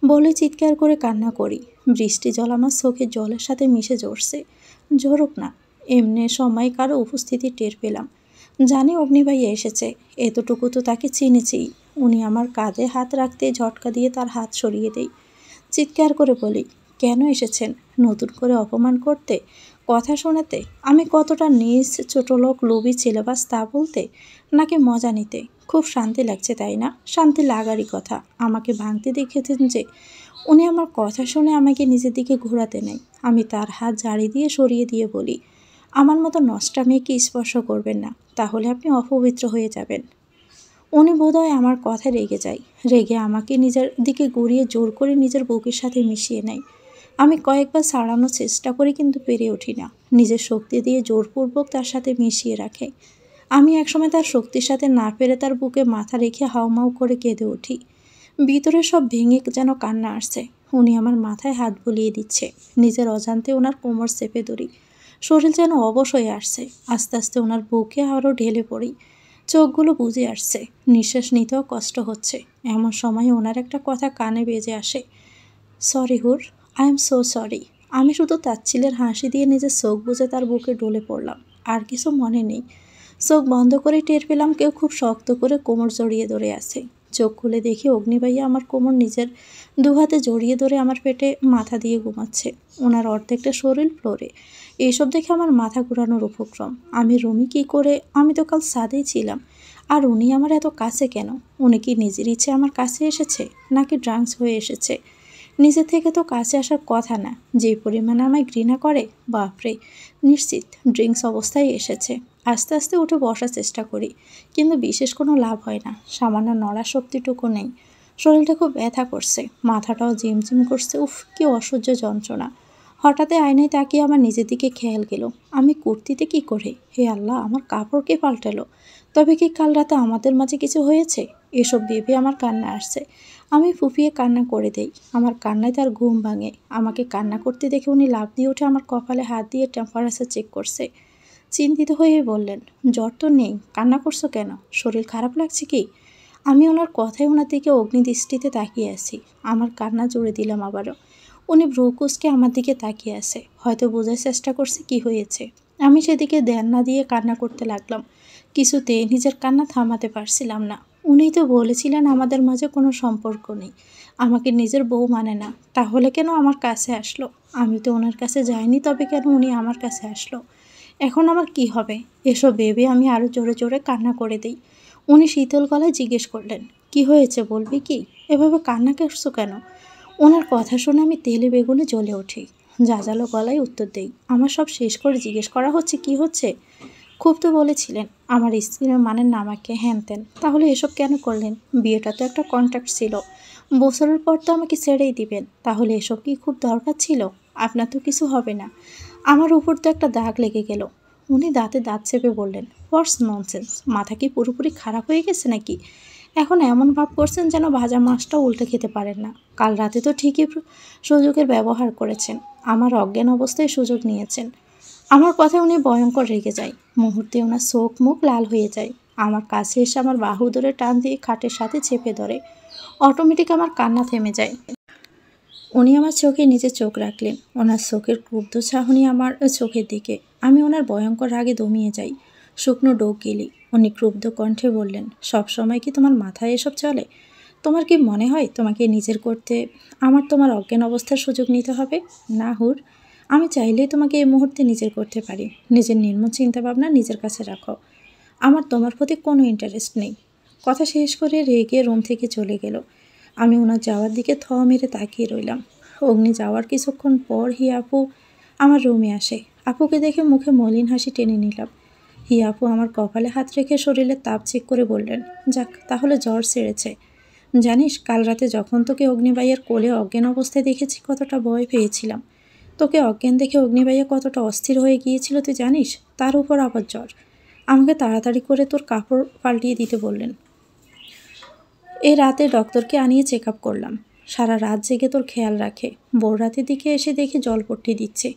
বলে চিৎকার করে কান্না করি। বৃষ্টি জল আমার চোখের জলের সাথে মিশে ঝরছে। ঝরুক না, এমনি সময় কারো উপস্থিতি টের পেলাম। জানি অগ্নিভাইয়া এসেছে, এতটুকু তো তাকে চিনেছি। উনি আমার কাঁধে হাত রাখতে ঝটকা দিয়ে তার হাত সরিয়ে দেই। চিৎকার করে বলি, কেন এসেছেন? নতুন করে অপমান করতে, কথা শোনাতে? আমি কতটা নিজ, ছোটলোক, লোভী ছেলেবাস তা বলতে, নাকি মজা নিতে? খুব শান্তি লাগছে তাই না? শান্তি লাগারই কথা। আমাকে ভাঙতে দেখেছেন যে। উনি আমার কথা শুনে আমাকে নিজের দিকে ঘোরাতে নেয়। আমি তার হাত ঝাড়ি দিয়ে সরিয়ে দিয়ে বলি, আমার মতো নষ্টা মেয়েকে স্পর্শ করবেন না, তাহলে আপনি অপবিত্র হয়ে যাবেন। উনি বোধহয় আমার কথায় রেগে যায়। রেগে আমাকে নিজের দিকে ঘুরিয়ে জোর করে নিজের বুকের সাথে মিশিয়ে নেয়। আমি কয়েকবার ছাড়ানোর চেষ্টা করি, কিন্তু পেরে উঠি না। নিজের শক্তি দিয়ে জোরপূর্বক তার সাথে মিশিয়ে রাখে। আমি একসময় তার শক্তির সাথে না পেরে তার বুকে মাথা রেখে হাউমাউ করে কেঁদে উঠি। ভিতরে সব ভেঙে যেন কান্না আসছে। উনি আমার মাথায় হাত বুলিয়ে দিচ্ছে। নিজের অজান্তে ওনার কোমর চেপে ধরি। শরীর যেন অবশ হয়ে আসছে। আস্তে আস্তে ওনার বুকে আরও ঢেলে পড়ি। চোখগুলো বুজে আসছে, নিঃশ্বাস নিতেও কষ্ট হচ্ছে। এমন সময় ওনার একটা কথা কানে বেজে আসে, সরি হুর, আই এম সো সরি। আমি শুধু তাচ্ছিলের হাসি দিয়ে নিজের চোখ বুজে তার বুকে ডলে পড়লাম। আর কিছু মনে নেই। চোখ বন্ধ করে টের পেলাম কেউ খুব শক্ত করে কোমর জড়িয়ে ধরে আছে। চোখ খুলে দেখি অগ্নিভাইয়া আমার কোমর নিজের দুহাতে জড়িয়ে ধরে আমার পেটে মাথা দিয়ে ঘুমাচ্ছে। ওনার অর্ধেকটা শরীর ফ্লোরে। এইসব দেখে আমার মাথা ঘুরানোর উপক্রম। আমি রুমি কী করে? আমি তো কাল ছাদেই ছিলাম। আর উনি আমার এত কাছে কেন? উনি কি নিজের ইচ্ছে আমার কাছে এসেছে, নাকি ড্রাঙ্কস হয়ে এসেছে? নিজে থেকে তো কাছে আসার কথা না। যে পরিমাণে আমায় ঘৃণা করে, বাপরে, নিশ্চিত ড্রিঙ্কস অবস্থায় এসেছে। আস্তে আস্তে উঠে বসার চেষ্টা করি, কিন্তু বিশেষ কোনো লাভ হয় না। সামান্য নড়ার শক্তিটুকু নেই। শরীরটা খুব ব্যথা করছে, মাথাটাও ঝিমঝিম করছে। উফ, কি অসহ্য যন্ত্রণা। হঠাৎ আয়নায় তাকিয়ে আমার নিজের দিকে খেয়াল গেল, আমি কুর্তিতে কি করে? হে আল্লাহ, আমার কাপড় কে পাল্টালো? তবে কি কাল রাতে আমাদের মাঝে কিছু হয়েছে? এসব ভেবে আমার কান্না আসছে। আমি ফুপিয়ে কান্না করে দেই। আমার কান্নায় তার ঘুম ভাঙে। আমাকে কান্না করতে দেখে উনি লাফ দিয়ে উঠে আমার কপালে হাত দিয়ে টেম্পারেচার চেক করছে। চিন্তিত হয়ে বললেন, জ্বর তো নেই, কান্না করছো কেন? শরীর খারাপ লাগছে কি? আমি ওনার কথায় ওনার দিকে অগ্নিদৃষ্টিতে তাকিয়ে আছি। আমার কান্না জুড়ে দিলাম আবারও। উনি ভ্রু কুঁচকে আমার দিকে তাকিয়ে আছে, হয়তো বোঝার চেষ্টা করছে কি হয়েছে। আমি সেদিকে ধ্যান না দিয়ে কান্না করতে লাগলাম। কিছুতে নিজের কান্না থামাতে পারছিলাম না। উনিই তো বলেছিলেন আমাদের মাঝে কোনো সম্পর্ক নেই, আমাকে নিজের বউ মানে না। তাহলে কেন আমার কাছে আসলো? আমি তো ওনার কাছে যাইনি, তবে কেন উনি আমার কাছে আসলো? এখন আমার কি হবে? এসব ভেবে আমি আরও জোরে জোরে কান্না করে দিই। উনি শীতল গলায় জিজ্ঞেস করলেন, কি হয়েছে বলবি কি? এভাবে কান্না করছো কেন? ওনার কথা শুনে আমি তেলে বেগুনে জ্বলে উঠি। জাজালো গলায় উত্তর দেই, আমার সব শেষ করে জিজ্ঞেস করা হচ্ছে কি হচ্ছে? খুব তো বলেছিলেন আমার স্ত্রীর মানেন না আমাকে, হ্যান ত্যান। তাহলে এসব কেন করলেন? বিয়েটা তো একটা কন্ট্রাক্ট ছিল, বছরের পর তো আমাকে ছেড়েই দিবেন। তাহলে এসব কি খুব দরকার ছিল? আপনার তো কিছু হবে না, আমার উপর তো একটা দাগ লেগে গেল। উনি দাঁতে দাঁত চেপে বললেন, হোয়াটস ননসেন্স, মাথা কি পুরোপুরি খারাপ হয়ে গেছে নাকি? এখন এমন ভাব করছেন যেন ভাজা মাছটা উল্টে খেতে পারেন না। কাল রাতে তো ঠিকই সুযোগের ব্যবহার করেছেন, আমার অজ্ঞান অবস্থায় সুযোগ নিয়েছেন। আমার কথায় উনি ভয়ঙ্কর রেগে যায়। মুহূর্তে ওনার চোখ মুখ লাল হয়ে যায়। আমার কাছে এসে আমার বাহু ধরে টান দিয়ে খাটের সাথে চেপে ধরে। অটোমেটিক আমার কান্না থেমে যায়। উনি আমার চোখে নিজে চোখ রাখলেন। ওনার চোখের ক্রুদ্ধ চাহনি আমার চোখের দিকে। আমি ওনার ভয়ঙ্কর রাগে দমিয়ে যাই, শুকনো ডোক গিলি। উনি ক্রুদ্ধ কণ্ঠে বললেন, সব সময় কি তোমার মাথায় এসব চলে? তোমার কি মনে হয় তোমাকে নিজের করতে আমার তোমার অজ্ঞান অবস্থার সুযোগ নিতে হবে? না হুর, আমি চাইলেই তোমাকে এই মুহূর্তে নিজের করতে পারি। নিজের নির্মম চিন্তাভাবনা নিজের কাছে রাখো, আমার তোমার প্রতি কোনো ইন্টারেস্ট নেই। কথা শেষ করে রেগে রুম থেকে চলে গেল। আমি ওনার যাওয়ার দিকে থ মেরে তাকিয়ে রইলাম। অগ্নি যাওয়ার কিছুক্ষণ পর হিয়া আপু আমার রুমে আসে। আপুকে দেখে মুখে মলিন হাসি টেনে নিলাম। হিয়া আপু আমার কপালে হাত রেখে শরীরের তাপ চেক করে বললেন, যাক তাহলে জ্বর সেরেছে। জানিস কাল রাতে যখন তোকে অগ্নিবাইয়ের কোলে অজ্ঞান অবস্থায় দেখেছি কতটা ভয় পেয়েছিলাম। তোকে অজ্ঞান দেখে অগ্নিবাইয়া কতটা অস্থির হয়ে গিয়েছিল তুই জানিস? তার উপর আবার জ্বর। আমাকে তাড়াতাড়ি করে তোর কাপড় পাল্টিয়ে দিতে বললেন। এই রাতে ডক্টরকে আনিয়ে চেক আপ করলাম। সারা রাত জেগে তোর খেয়াল রাখে। ভোর রাতের দিকে এসে দেখি জলপট্টি দিচ্ছে।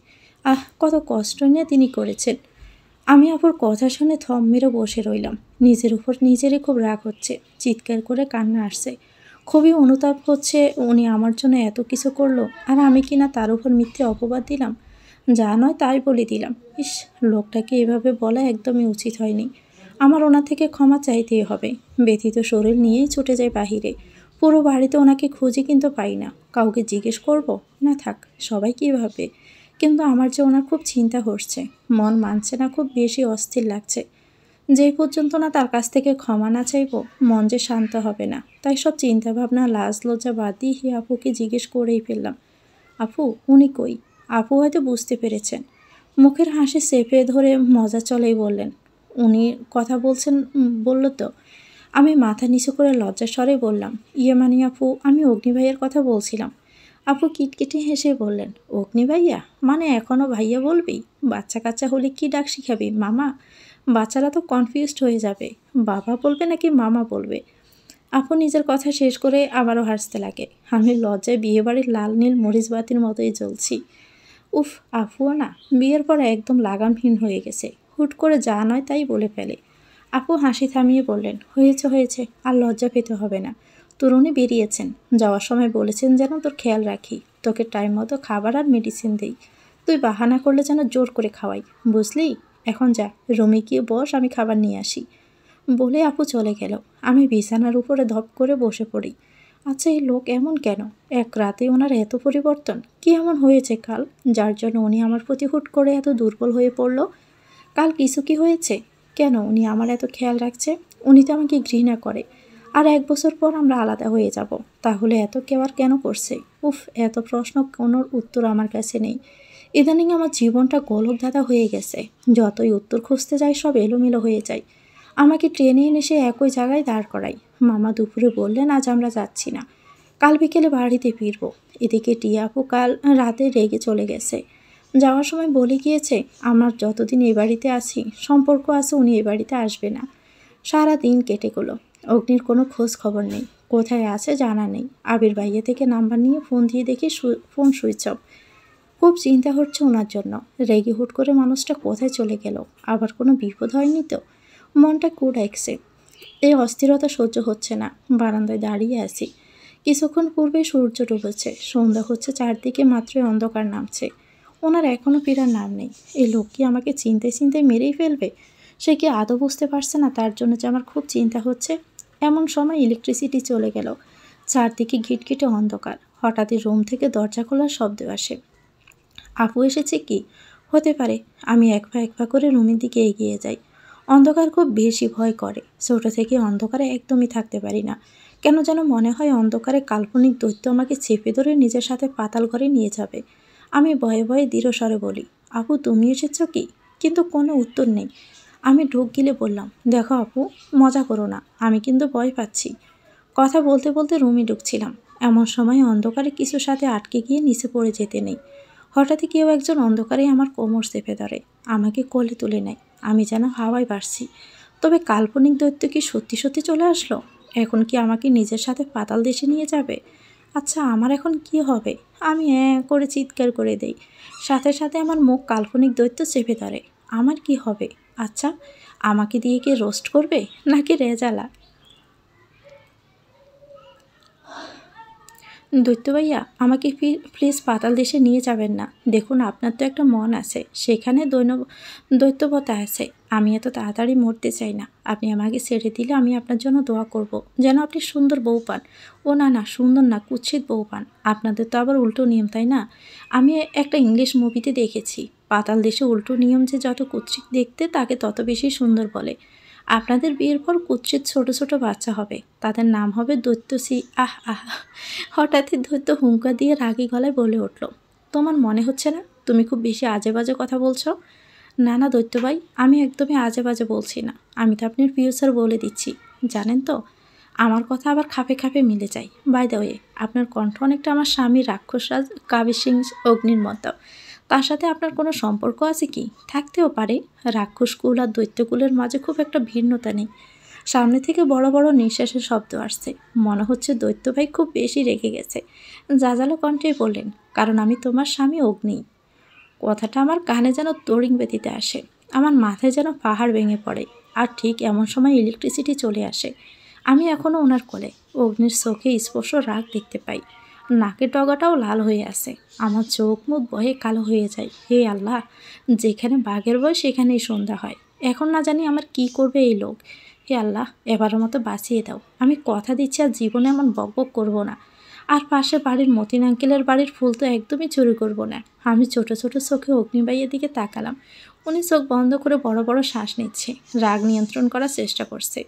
আহ, কত কষ্ট নিয়ে তিনি করেছেন। আমি আপুর কথা শুনে থম মেরে বসে রইলাম। নিজের উপর নিজেরই খুব রাগ হচ্ছে, চিৎকার করে কান্না আসছে। খুবই অনুতাপ হচ্ছে উনি আমার জন্য এত কিছু করলো, আর আমি কিনা তার উপর মিথ্যে অপবাদ দিলাম। যা নয় তাই বলে দিলাম। ইস, লোকটাকে এভাবে বলা একদমই উচিত হয়নি। আমার ওনার থেকে ক্ষমা চাইতেই হবে। ব্যথিত শরীর নিয়েই ছুটে যায় বাহিরে। পুরো বাড়িতে ওনাকে খুঁজি কিন্তু পাই না। কাউকে জিজ্ঞেস করব? না থাক, সবাই কী ভাবে। কিন্তু আমার যে ওনার খুব চিন্তা হচ্ছে, মন মানছে না, খুব বেশি অস্থির লাগছে। যেই পর্যন্ত না তার কাছ থেকে ক্ষমা না চাইব, মন যে শান্ত হবে না। তাই সব চিন্তাভাবনা লাজ লজ্জা বাদ দিয়ে হি আপুকে জিজ্ঞেস করেই ফেললাম, আপু উনি কই? আপু হয়তো বুঝতে পেরেছেন। মুখের হাসি চেপে ধরে মজা চলেই বললেন, উনি কথা বলছেন বলল তো। আমি মাথা নিচু করে লজ্জার স্বরে বললাম, ইয়ে মানে আপু, আমি অগ্নি ভাইয়ের কথা বলছিলাম। আপু কিটকিটি হেসে বললেন, অগ্নি ভাইয়া মানে এখনও ভাইয়া বলবি? বাচ্চা কাচ্চা হলে কি ডাক শিখাবি, মামা? বাচ্চারা তো কনফিউজড হয়ে যাবে, বাবা বলবে নাকি মামা বলবে। আপু নিজের কথা শেষ করে আবারও হাসতে লাগে। আমি লজ্জায় বিয়েবাড়ির লাল নীল মরিচবাতির মতোই জ্বলছি। উফ, আফুও না বিয়ের পর একদম লাগামহীন হয়ে গেছে। হুট করে যা নয় তাই বলে ফেলে। আপু হাসি থামিয়ে বললেন, হয়েছে হয়েছে, আর লজ্জা পেতে হবে না। তরুণী বেরিয়েছেন, যাওয়ার সময় বলেছেন যেন তোর খেয়াল রাখি, তোকে টাইম মতো খাবার আর মেডিসিন দেই। তুই বাহানা করলে যেন জোর করে খাওয়াই, বুঝলি? এখন যা, রুমে গিয়ে বস, আমি খাবার নিয়ে আসি। বলে আপু চলে গেল। আমি বিছানার উপরে ধপ করে বসে পড়ি। আচ্ছা, এই লোক এমন কেন? এক রাতে ওনার এত পরিবর্তন কি এমন হয়েছে কাল, যার জন্য উনি আমার প্রতি হুট করে এত দুর্বল হয়ে পড়ল? কাল কিছু কি হয়েছে? কেন উনি আমার এত খেয়াল রাখছে? উনি তো আমাকে ঘৃণা করে। আর 1 বছর পর আমরা আলাদা হয়ে যাব, তাহলে এত কেয়ার কেন করছে? উফ, এত প্রশ্ন কোনো উত্তর আমার কাছে নেই। ইদানিং আমার জীবনটা গোলকধাঁধা হয়ে গেছে। যতই উত্তর খুঁজতে যাই সব এলোমেলো হয়ে যায়। আমাকে ট্রেনে এনে সে একই জায়গায় দাঁড় করাই। মামা দুপুরে বললেন আজ আমরা যাচ্ছি না, কাল বিকেলে বাড়িতে ফিরব। এদিকে টিয়া আপু কাল রাতে রেগে চলে গেছে। যাওয়ার সময় বলে গিয়েছে, আমার যতদিন এই বাড়িতে আছি সম্পর্ক আছে, উনি এই বাড়িতে আসবে না। সারা দিন কেটে গেল, অগ্নির কোনো খোঁজ খবর নেই, কোথায় আছে জানা নেই। আবির ভাইয়া থেকে নাম্বার নিয়ে ফোন দিয়ে দেখি ফোন সুইচ অফ। খুব চিন্তা হচ্ছে ওনার জন্য। রেগে হুট করে মানুষটা কোথায় চলে গেল? আবার কোনো বিপদ হয়নি তো? মনটা কুড়াইছে। এই অস্থিরতা সহ্য হচ্ছে না। বারান্দায় দাঁড়িয়ে আছি। কিছুক্ষণ পূর্বে সূর্য ডুবেছে, সন্ধ্যা হচ্ছে, চারদিকে মাত্রই অন্ধকার নামছে। ওনার এখনও ফেরার নাম নেই। এই লোক কি আমাকে চিন্তায় চিন্তায় মেরেই ফেলবে? সে কি আদৌ বুঝতে পারছে না তার জন্য যে আমার খুব চিন্তা হচ্ছে? এমন সময় ইলেকট্রিসিটি চলে গেল। চারদিকে ঘিটঘিটে অন্ধকার। হঠাৎই রুম থেকে দরজা খোলার শব্দ আসে। আপু এসেছে কি? হতে পারে। আমি এক পা করে রুমের দিকে এগিয়ে যাই। অন্ধকার খুব বেশি ভয় করে। ছোট থেকে অন্ধকারে একদমই থাকতে পারি না। কেন যেন মনে হয় অন্ধকারে কাল্পনিক দৈত্য আমাকে চেপে ধরে নিজের সাথে পাতাল ঘরে নিয়ে যাবে। আমি ভয়ে ভয়ে দৃঢ় স্বরে বলি, আপু তুমি এসেছ কি? কিন্তু কোনো উত্তর নেই। আমি ঢোক গিলে বললাম, দেখো আপু, মজা করো না, আমি কিন্তু ভয় পাচ্ছি। কথা বলতে বলতে রুমে ঢুকছিলাম। এমন সময় অন্ধকারে কিছুর সাথে আটকে গিয়ে নিচে পড়ে যেতে নেই। হঠাৎই কেউ একজন অন্ধকারে আমার কোমর চেপে ধরে, আমাকে কোলে তুলে নেয়। আমি যেন হাওয়ায় ভাসছি। তবে কাল্পনিক দৈত্য কি সত্যি সত্যি চলে আসলো? এখন কি আমাকে নিজের সাথে পাতাল দেশে নিয়ে যাবে? আচ্ছা, আমার এখন কি হবে? আমি করে চিৎকার করে দেই। সাথে সাথে আমার মুখ কাল্পনিক দৈত্য চেপে ধরে। আমার কি হবে? আচ্ছা, আমাকে দিয়ে কি রোস্ট করবে নাকি রেজালা? দৈত্য ভাইয়া, আমাকে প্লিজ পাতাল দেশে নিয়ে যাবেন না। দেখুন, আপনার তো একটা মন আছে, সেখানে দৈত্যবতা আছে। আমি এত তাড়াতাড়ি মরতে চাই না। আপনি আমাকে ছেড়ে দিলে আমি আপনার জন্য দোয়া করব, যেন আপনি সুন্দর বউ পান। ও না না, সুন্দর না, কুৎসিত বউ পান। আপনাদের তো আবার উল্টো নিয়ম, তাই না? আমি একটা ইংলিশ মুভিতে দেখেছি, পাতাল দেশে উল্টো নিয়ম, যে যত কুৎসিত দেখতে তাকে তত বেশি সুন্দর বলে। আপনাদের বিয়ের পর কুৎসিত ছোট ছোট বাচ্চা হবে, তাদের নাম হবে দৈত্যসী। আহ আহ! হঠাৎই দৈত্য হুঙ্কার দিয়ে রাগী গলায় বলে উঠল, তোমার মনে হচ্ছে না তুমি খুব বেশি আজে বাজে কথা বলছো? না না দৈত্য ভাই, আমি একদমই আজে বাজে বলছি না। আমি তো আপনার ফিউচার বলে দিচ্ছি। জানেন তো, আমার কথা আবার খাপে খাপে মিলে যায়। বাই দ্য ওয়ে, আপনার কণ্ঠ অনেকটা আমার স্বামী রাক্ষসরাজ কাবির সিং অগ্নির মতো। তার সাথে আপনার কোনো সম্পর্ক আছে কি? থাকতেও পারে। রাক্ষসকুল আর দৈত্যকুলের মাঝে খুব একটা ভিন্নতা নেই। সামনে থেকে বড় বড় নিঃশ্বাসের শব্দ আসছে। মনে হচ্ছে দৈত্য ভাই খুব বেশি রেগে গেছে। জাজালো কণ্ঠেই বললেন, কারণ আমি তোমার স্বামী অগ্নি। কথাটা আমার কানে যেন তড়িং ব্যতীতে আসে। আমার মাথায় যেন পাহাড় ভেঙে পড়ে। আর ঠিক এমন সময় ইলেকট্রিসিটি চলে আসে। আমি এখনও ওনার কোলে। অগ্নির চোখে স্পষ্ট রাগ দেখতে পাই। নাকের ডগাটাও লাল হয়ে আছে। আমার চোখ মুখ ভয়ে কালো হয়ে যায়। হে আল্লাহ, যেখানে বাঘের ভয় সেখানেই সন্ধ্যা হয়। এখন না জানি আমার কি করবে এই লোক। হে আল্লাহ, এবারের মতো বাঁচিয়ে দাও। আমি কথা দিচ্ছি আর জীবনে এমন বকবক করবো না। আর পাশের বাড়ির মতিন আঙ্কেলের বাড়ির ফুল তো একদমই চুরি করব না। আমি ছোট ছোট চোখে অগ্নিবাইয়ের দিকে তাকালাম। উনি চোখ বন্ধ করে বড় বড় শ্বাস নিচ্ছে। রাগ নিয়ন্ত্রণ করার চেষ্টা করছে,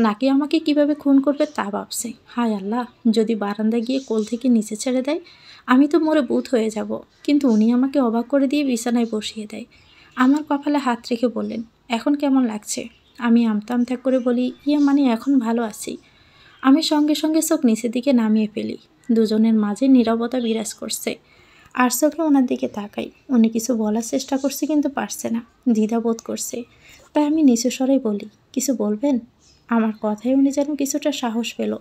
নাকি আমাকে কিভাবে খুন করবে তা ভাবছে। হায় আল্লাহ, যদি বারান্দায় গিয়ে কোল থেকে নিচে ছেড়ে দেয়, আমি তো মরে ভূত হয়ে যাব। কিন্তু উনি আমাকে অবাক করে দিয়ে বিছানায় বসিয়ে দেয়। আমার কপালে হাত রেখে বললেন, এখন কেমন লাগছে? আমি আমতা আমতা করে বলি, মানে এখন ভালো আছি। আমি সঙ্গে সঙ্গে চোখ নিচের দিকে নামিয়ে ফেলি। দুজনের মাঝে নীরবতা বিরাজ করছে। আর চোখে ওনার দিকে তাকাই। উনি কিছু বলার চেষ্টা করছে কিন্তু পারছে না, দ্বিধাবোধ করছে। তাই আমি নিচু স্বরেই বলি, কিছু বলবেন? আমার কথায় উনি যেন কিছুটা সাহস পেল।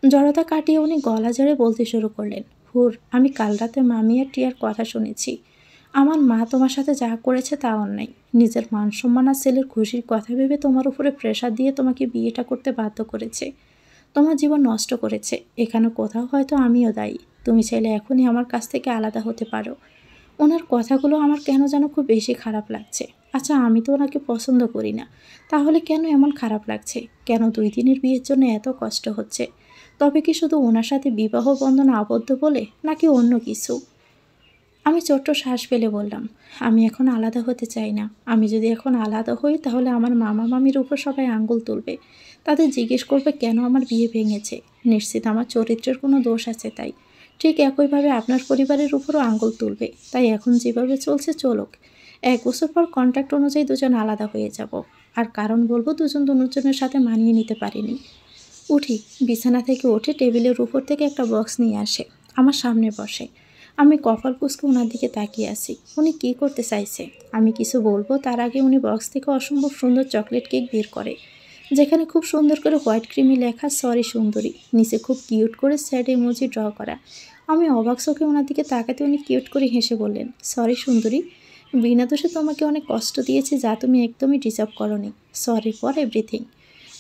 জড়তা কাটিয়ে উনি গলা জড়ে বলতে শুরু করলেন, হুর, আমি কাল রাতে মামি আর টিয়ার কথা শুনেছি। আমার মা তোমার সাথে যা করেছে তা অন্যায়। নিজের মান সম্মান আর ছেলের খুশির কথা ভেবে তোমার উপরে প্রেশার দিয়ে তোমাকে বিয়েটা করতে বাধ্য করেছে। তোমার জীবন নষ্ট করেছে। এখানে কোথাও হয়তো আমিও দায়ী। তুমি চাইলে এখনই আমার কাছ থেকে আলাদা হতে পারো। ওনার কথাগুলো আমার কেন যেন খুব বেশি খারাপ লাগছে। আচ্ছা, আমি তো ওনাকে পছন্দ করি না, তাহলে কেন এমন খারাপ লাগছে? কেন 2 দিনের বিয়ের জন্য এত কষ্ট হচ্ছে? তবে কি শুধু ওনার সাথে বিবাহ বন্ধনে আবদ্ধ বলে, নাকি অন্য কিছু? আমি ছোট্ট শ্বাস ফেলে বললাম, আমি এখন আলাদা হতে চাই না। আমি যদি এখন আলাদা হই, তাহলে আমার মামা মামির উপর সবাই আঙ্গুল তুলবে। তাদের জিজ্ঞেস করবে কেন আমার বিয়ে ভেঙেছে। নিশ্চিত আমার চরিত্রের কোনো দোষ আছে তাই। ঠিক একইভাবে আপনার পরিবারের উপরও আঙ্গুল তুলবে। তাই এখন যেভাবে চলছে চলুক। 1 বছর পর কন্ট্রাক্ট অনুযায়ী দুজন আলাদা হয়ে যাব। আর কারণ বলবো, দুজনের সাথে মানিয়ে নিতে পারিনি। উঠি। বিছানা থেকে উঠে টেবিলের উপর থেকে একটা বক্স নিয়ে আসে। আমার সামনে বসে। আমি কপাল কুঁচকে ওনার দিকে তাকিয়ে আছি। উনি কী করতে চাইছে? আমি কিছু বলবো তার আগে উনি বক্স থেকে অসম্ভব সুন্দর চকলেট কেক বের করে, যেখানে খুব সুন্দর করে হোয়াইট ক্রিমি লেখা সরি সুন্দরী, নিচে খুব কিউট করে স্যাড ইমোজি ড্র করা। আমি অবাক চোখে ওনার দিকে তাকাতে উনি কিউট করে হেসে বললেন, সরি সুন্দরী, বিনা দোষে তোমাকে অনেক কষ্ট দিয়েছি যা তুমি একদমই ডিজার্ভ করোনি। Sorry for everything.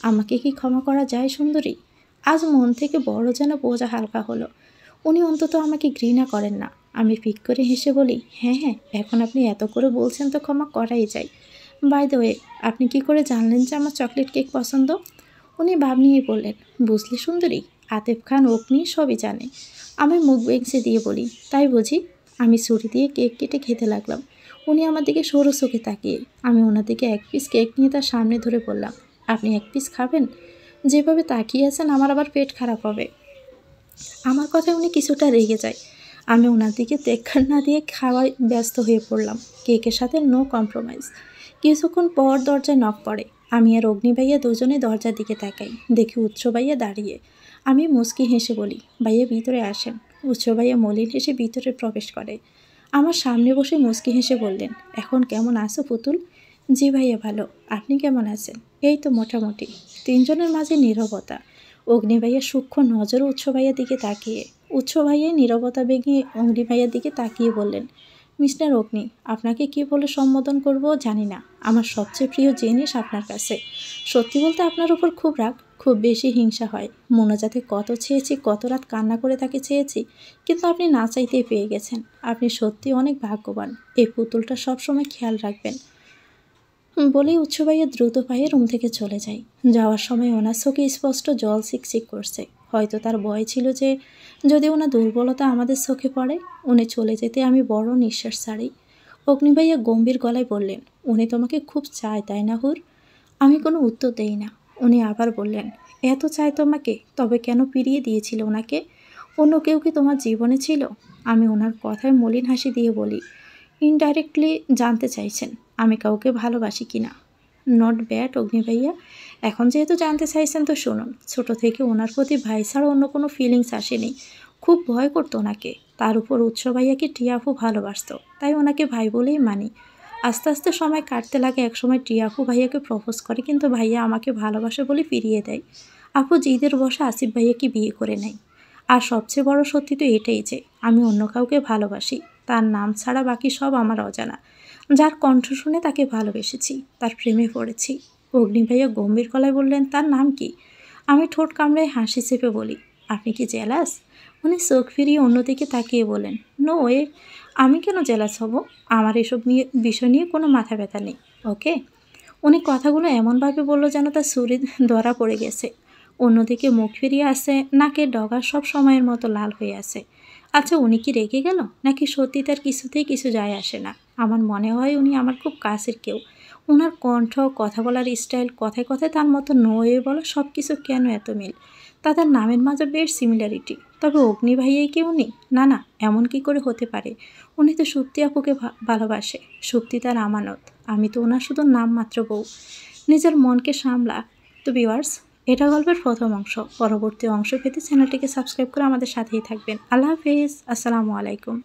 আমাকে কি ক্ষমা করা যায় সুন্দরী? আজ মন থেকে বড় যেন বোঝা হালকা হলো। উনি অন্তত আমাকে ঘৃণা করেন না। আমি ফিক করে হেসে বলি, হ্যাঁ হ্যাঁ, এখন আপনি এত করে বলছেন তো ক্ষমা করাই যায়। বাই দ্য ওয়ে, আপনি কি করে জানলেন যে আমার চকলেট কেক পছন্দ? উনি ভাব নিয়ে বললেন, বুঝলি সুন্দরী, আতেফ খান অগ্নি সবই জানে। আমি মুখ বেঁকসে দিয়ে বলি, তাই বুঝি? আমি ছুরি দিয়ে কেক কেটে খেতে লাগলাম। উনি আমার দিকে সরু চোখে তাকিয়ে। আমি ওনার দিকে এক পিস কেক নিয়ে তার সামনে ধরে বললাম, আপনি এক পিস খাবেন? যেভাবে তাকিয়ে আছেন আমার আবার পেট খারাপ হবে। আমার কথায় উনি কিছুটা রেগে যায়। আমি ওনার দিকে দেখখান না দিয়ে খাওয়ায় ব্যস্ত হয়ে পড়লাম। কেকের সাথে নো কম্প্রোমাইজ। কিছুক্ষণ পর দরজায় নক পড়ে। আমি আর অগ্নি ভাইয়া দুজনে দরজার দিকে তাকাই। দেখি উৎস ভাইয়া দাঁড়িয়ে। আমি মুচকি হেসে বলি, ভাইয়া ভিতরে আসেন। উৎস ভাইয়া মলিন হেসে ভিতরে প্রবেশ করে। আমার সামনে বসে মুচকি হেসে বললেন, এখন কেমন আছো পুতুল? জি ভাইয়া ভালো। আপনি কেমন আছেন? এই তো মোটামুটি। তিনজনের মাঝে নীরবতা। অগ্নি ভাইয়া সূক্ষ্ম নজর উৎস ভাইয়ার দিকে তাকিয়ে। উৎস ভাইয়া নীরবতা ভেঙে অগ্নি ভাইয়ার দিকে তাকিয়ে বললেন, মিস্টার অগ্নি, আপনাকে কি বলে সম্বোধন করব জানি না। আমার সবচেয়ে প্রিয় জিনিস আপনার কাছে। সত্যি বলতে আপনার উপর খুব রাগ, খুব বেশি হিংসা হয়। মোনাজাতে কত চেয়েছি, কত রাত কান্না করে তাকে চেয়েছি, কিন্তু আপনি না চাইতেই পেয়ে গেছেন। আপনি সত্যি অনেক ভাগ্যবান। এই পুতুলটা সবসময় খেয়াল রাখবেন। বলেই উৎস ভাইয়া দ্রুত পায়ে রুম থেকে চলে যায়। যাওয়ার সময় ওনার চোখে স্পষ্ট জল চিকচিক করছে। হয়তো তার ভয় ছিল যে যদি ওনার দুর্বলতা আমাদের চোখে পড়ে। উনি চলে যেতে আমি বড় নিঃশ্বাস ছাড়ি। অগ্নি ভাইয়া গম্ভীর গলায় বললেন, উনি তোমাকে খুব চায় তাই না হুর? আমি কোনো উত্তর দেই না। উনি আবার বললেন, এত চায় তোমাকে, তবে কেন ফিরিয়ে দিয়েছিল ওনাকে? অন্য কেউ কি তোমার জীবনে ছিল? আমি ওনার কথায় মলিন হাসি দিয়ে বলি, ইনডাইরেক্টলি জানতে চাইছেন আমি কাউকে ভালোবাসি কিনা। নট ব্যাড অগ্নি ভাইয়া। এখন যেহেতু জানতে চাইছেন তো শুনুন, ছোট থেকে ওনার প্রতি ভাই ছাড়া অন্য কোনো ফিলিংস আসেনি। খুব ভয় করতো ওনাকে। তার উপর উৎস ভাইয়াকে টিয়াফু ভালোবাসতো, তাই ওনাকে ভাই বলেই মানি। আস্তে আস্তে সময় কাটতে লাগে। একসময় টিয়াফু ভাইয়াকে প্রপোজ করে, কিন্তু ভাইয়া আমাকে ভালোবাসে বলে ফিরিয়ে দেয়। আপু জিদের বসে আসিফ ভাইয়াকে বিয়ে করে নেয়। আর সবচেয়ে বড় সত্যি তো এটাই যে আমি অন্য কাউকে ভালোবাসি, তার নাম ছাড়া বাকি সব আমার অজানা। যার কণ্ঠ শুনে তাকে ভালোবেসেছি, তার প্রেমে পড়েছি। অগ্নি ভাইয়া গম্ভীর গলায় বললেন, তার নাম কি? আমি ঠোঁট কামড়ায় হাসি চেপে বলি, আপনি কি জেলাস? উনি চোখ ফিরিয়ে অন্যদিকে তাকিয়ে বলেন, নো ওয়ে, আমি কেন জেলাস হব? আমার এসব নিয়ে বিষয় নিয়ে কোনো মাথা ব্যথা নেই। ওকে। উনি কথাগুলো এমনভাবে বলল যেন তার ছুরি ধরা পড়ে গেছে। অন্যদিকে মুখ ফিরিয়ে আসে, নাকের ডগা সব সময়ের মতো লাল হয়ে আছে। আচ্ছা, উনি কি রেগে গেল, নাকি সত্যি তার কিছুতেই কিছু যায় আসে না? আমার মনে হয় উনি আমার খুব কাছের কেউ। ওনার কণ্ঠ, কথা বলার স্টাইল, কথায় কথায় তার মতো নয়ে বলা, সব কিছু কেন এত মিল? তাদের নামের মাঝে বেশ সিমিলারিটি। তবে অগ্নি ভাইয়াই কি উনি? না না, এমন কি করে হতে পারে? উনি তো সুপ্তি আপুকে ভালোবাসে। সুপ্তি তার আমানত। আমি তো ওনার শুধু নামমাত্র বউ। নিজের মনকে সামলা। তো ভিউয়ার্স, এটা গল্পের প্রথম অংশ। পরবর্তী অংশ পেতে চ্যানেলটিকে সাবস্ক্রাইব করে আমাদের সাথেই থাকবেন। আল্লাহ হাফেজ। আসসালামু আলাইকুম।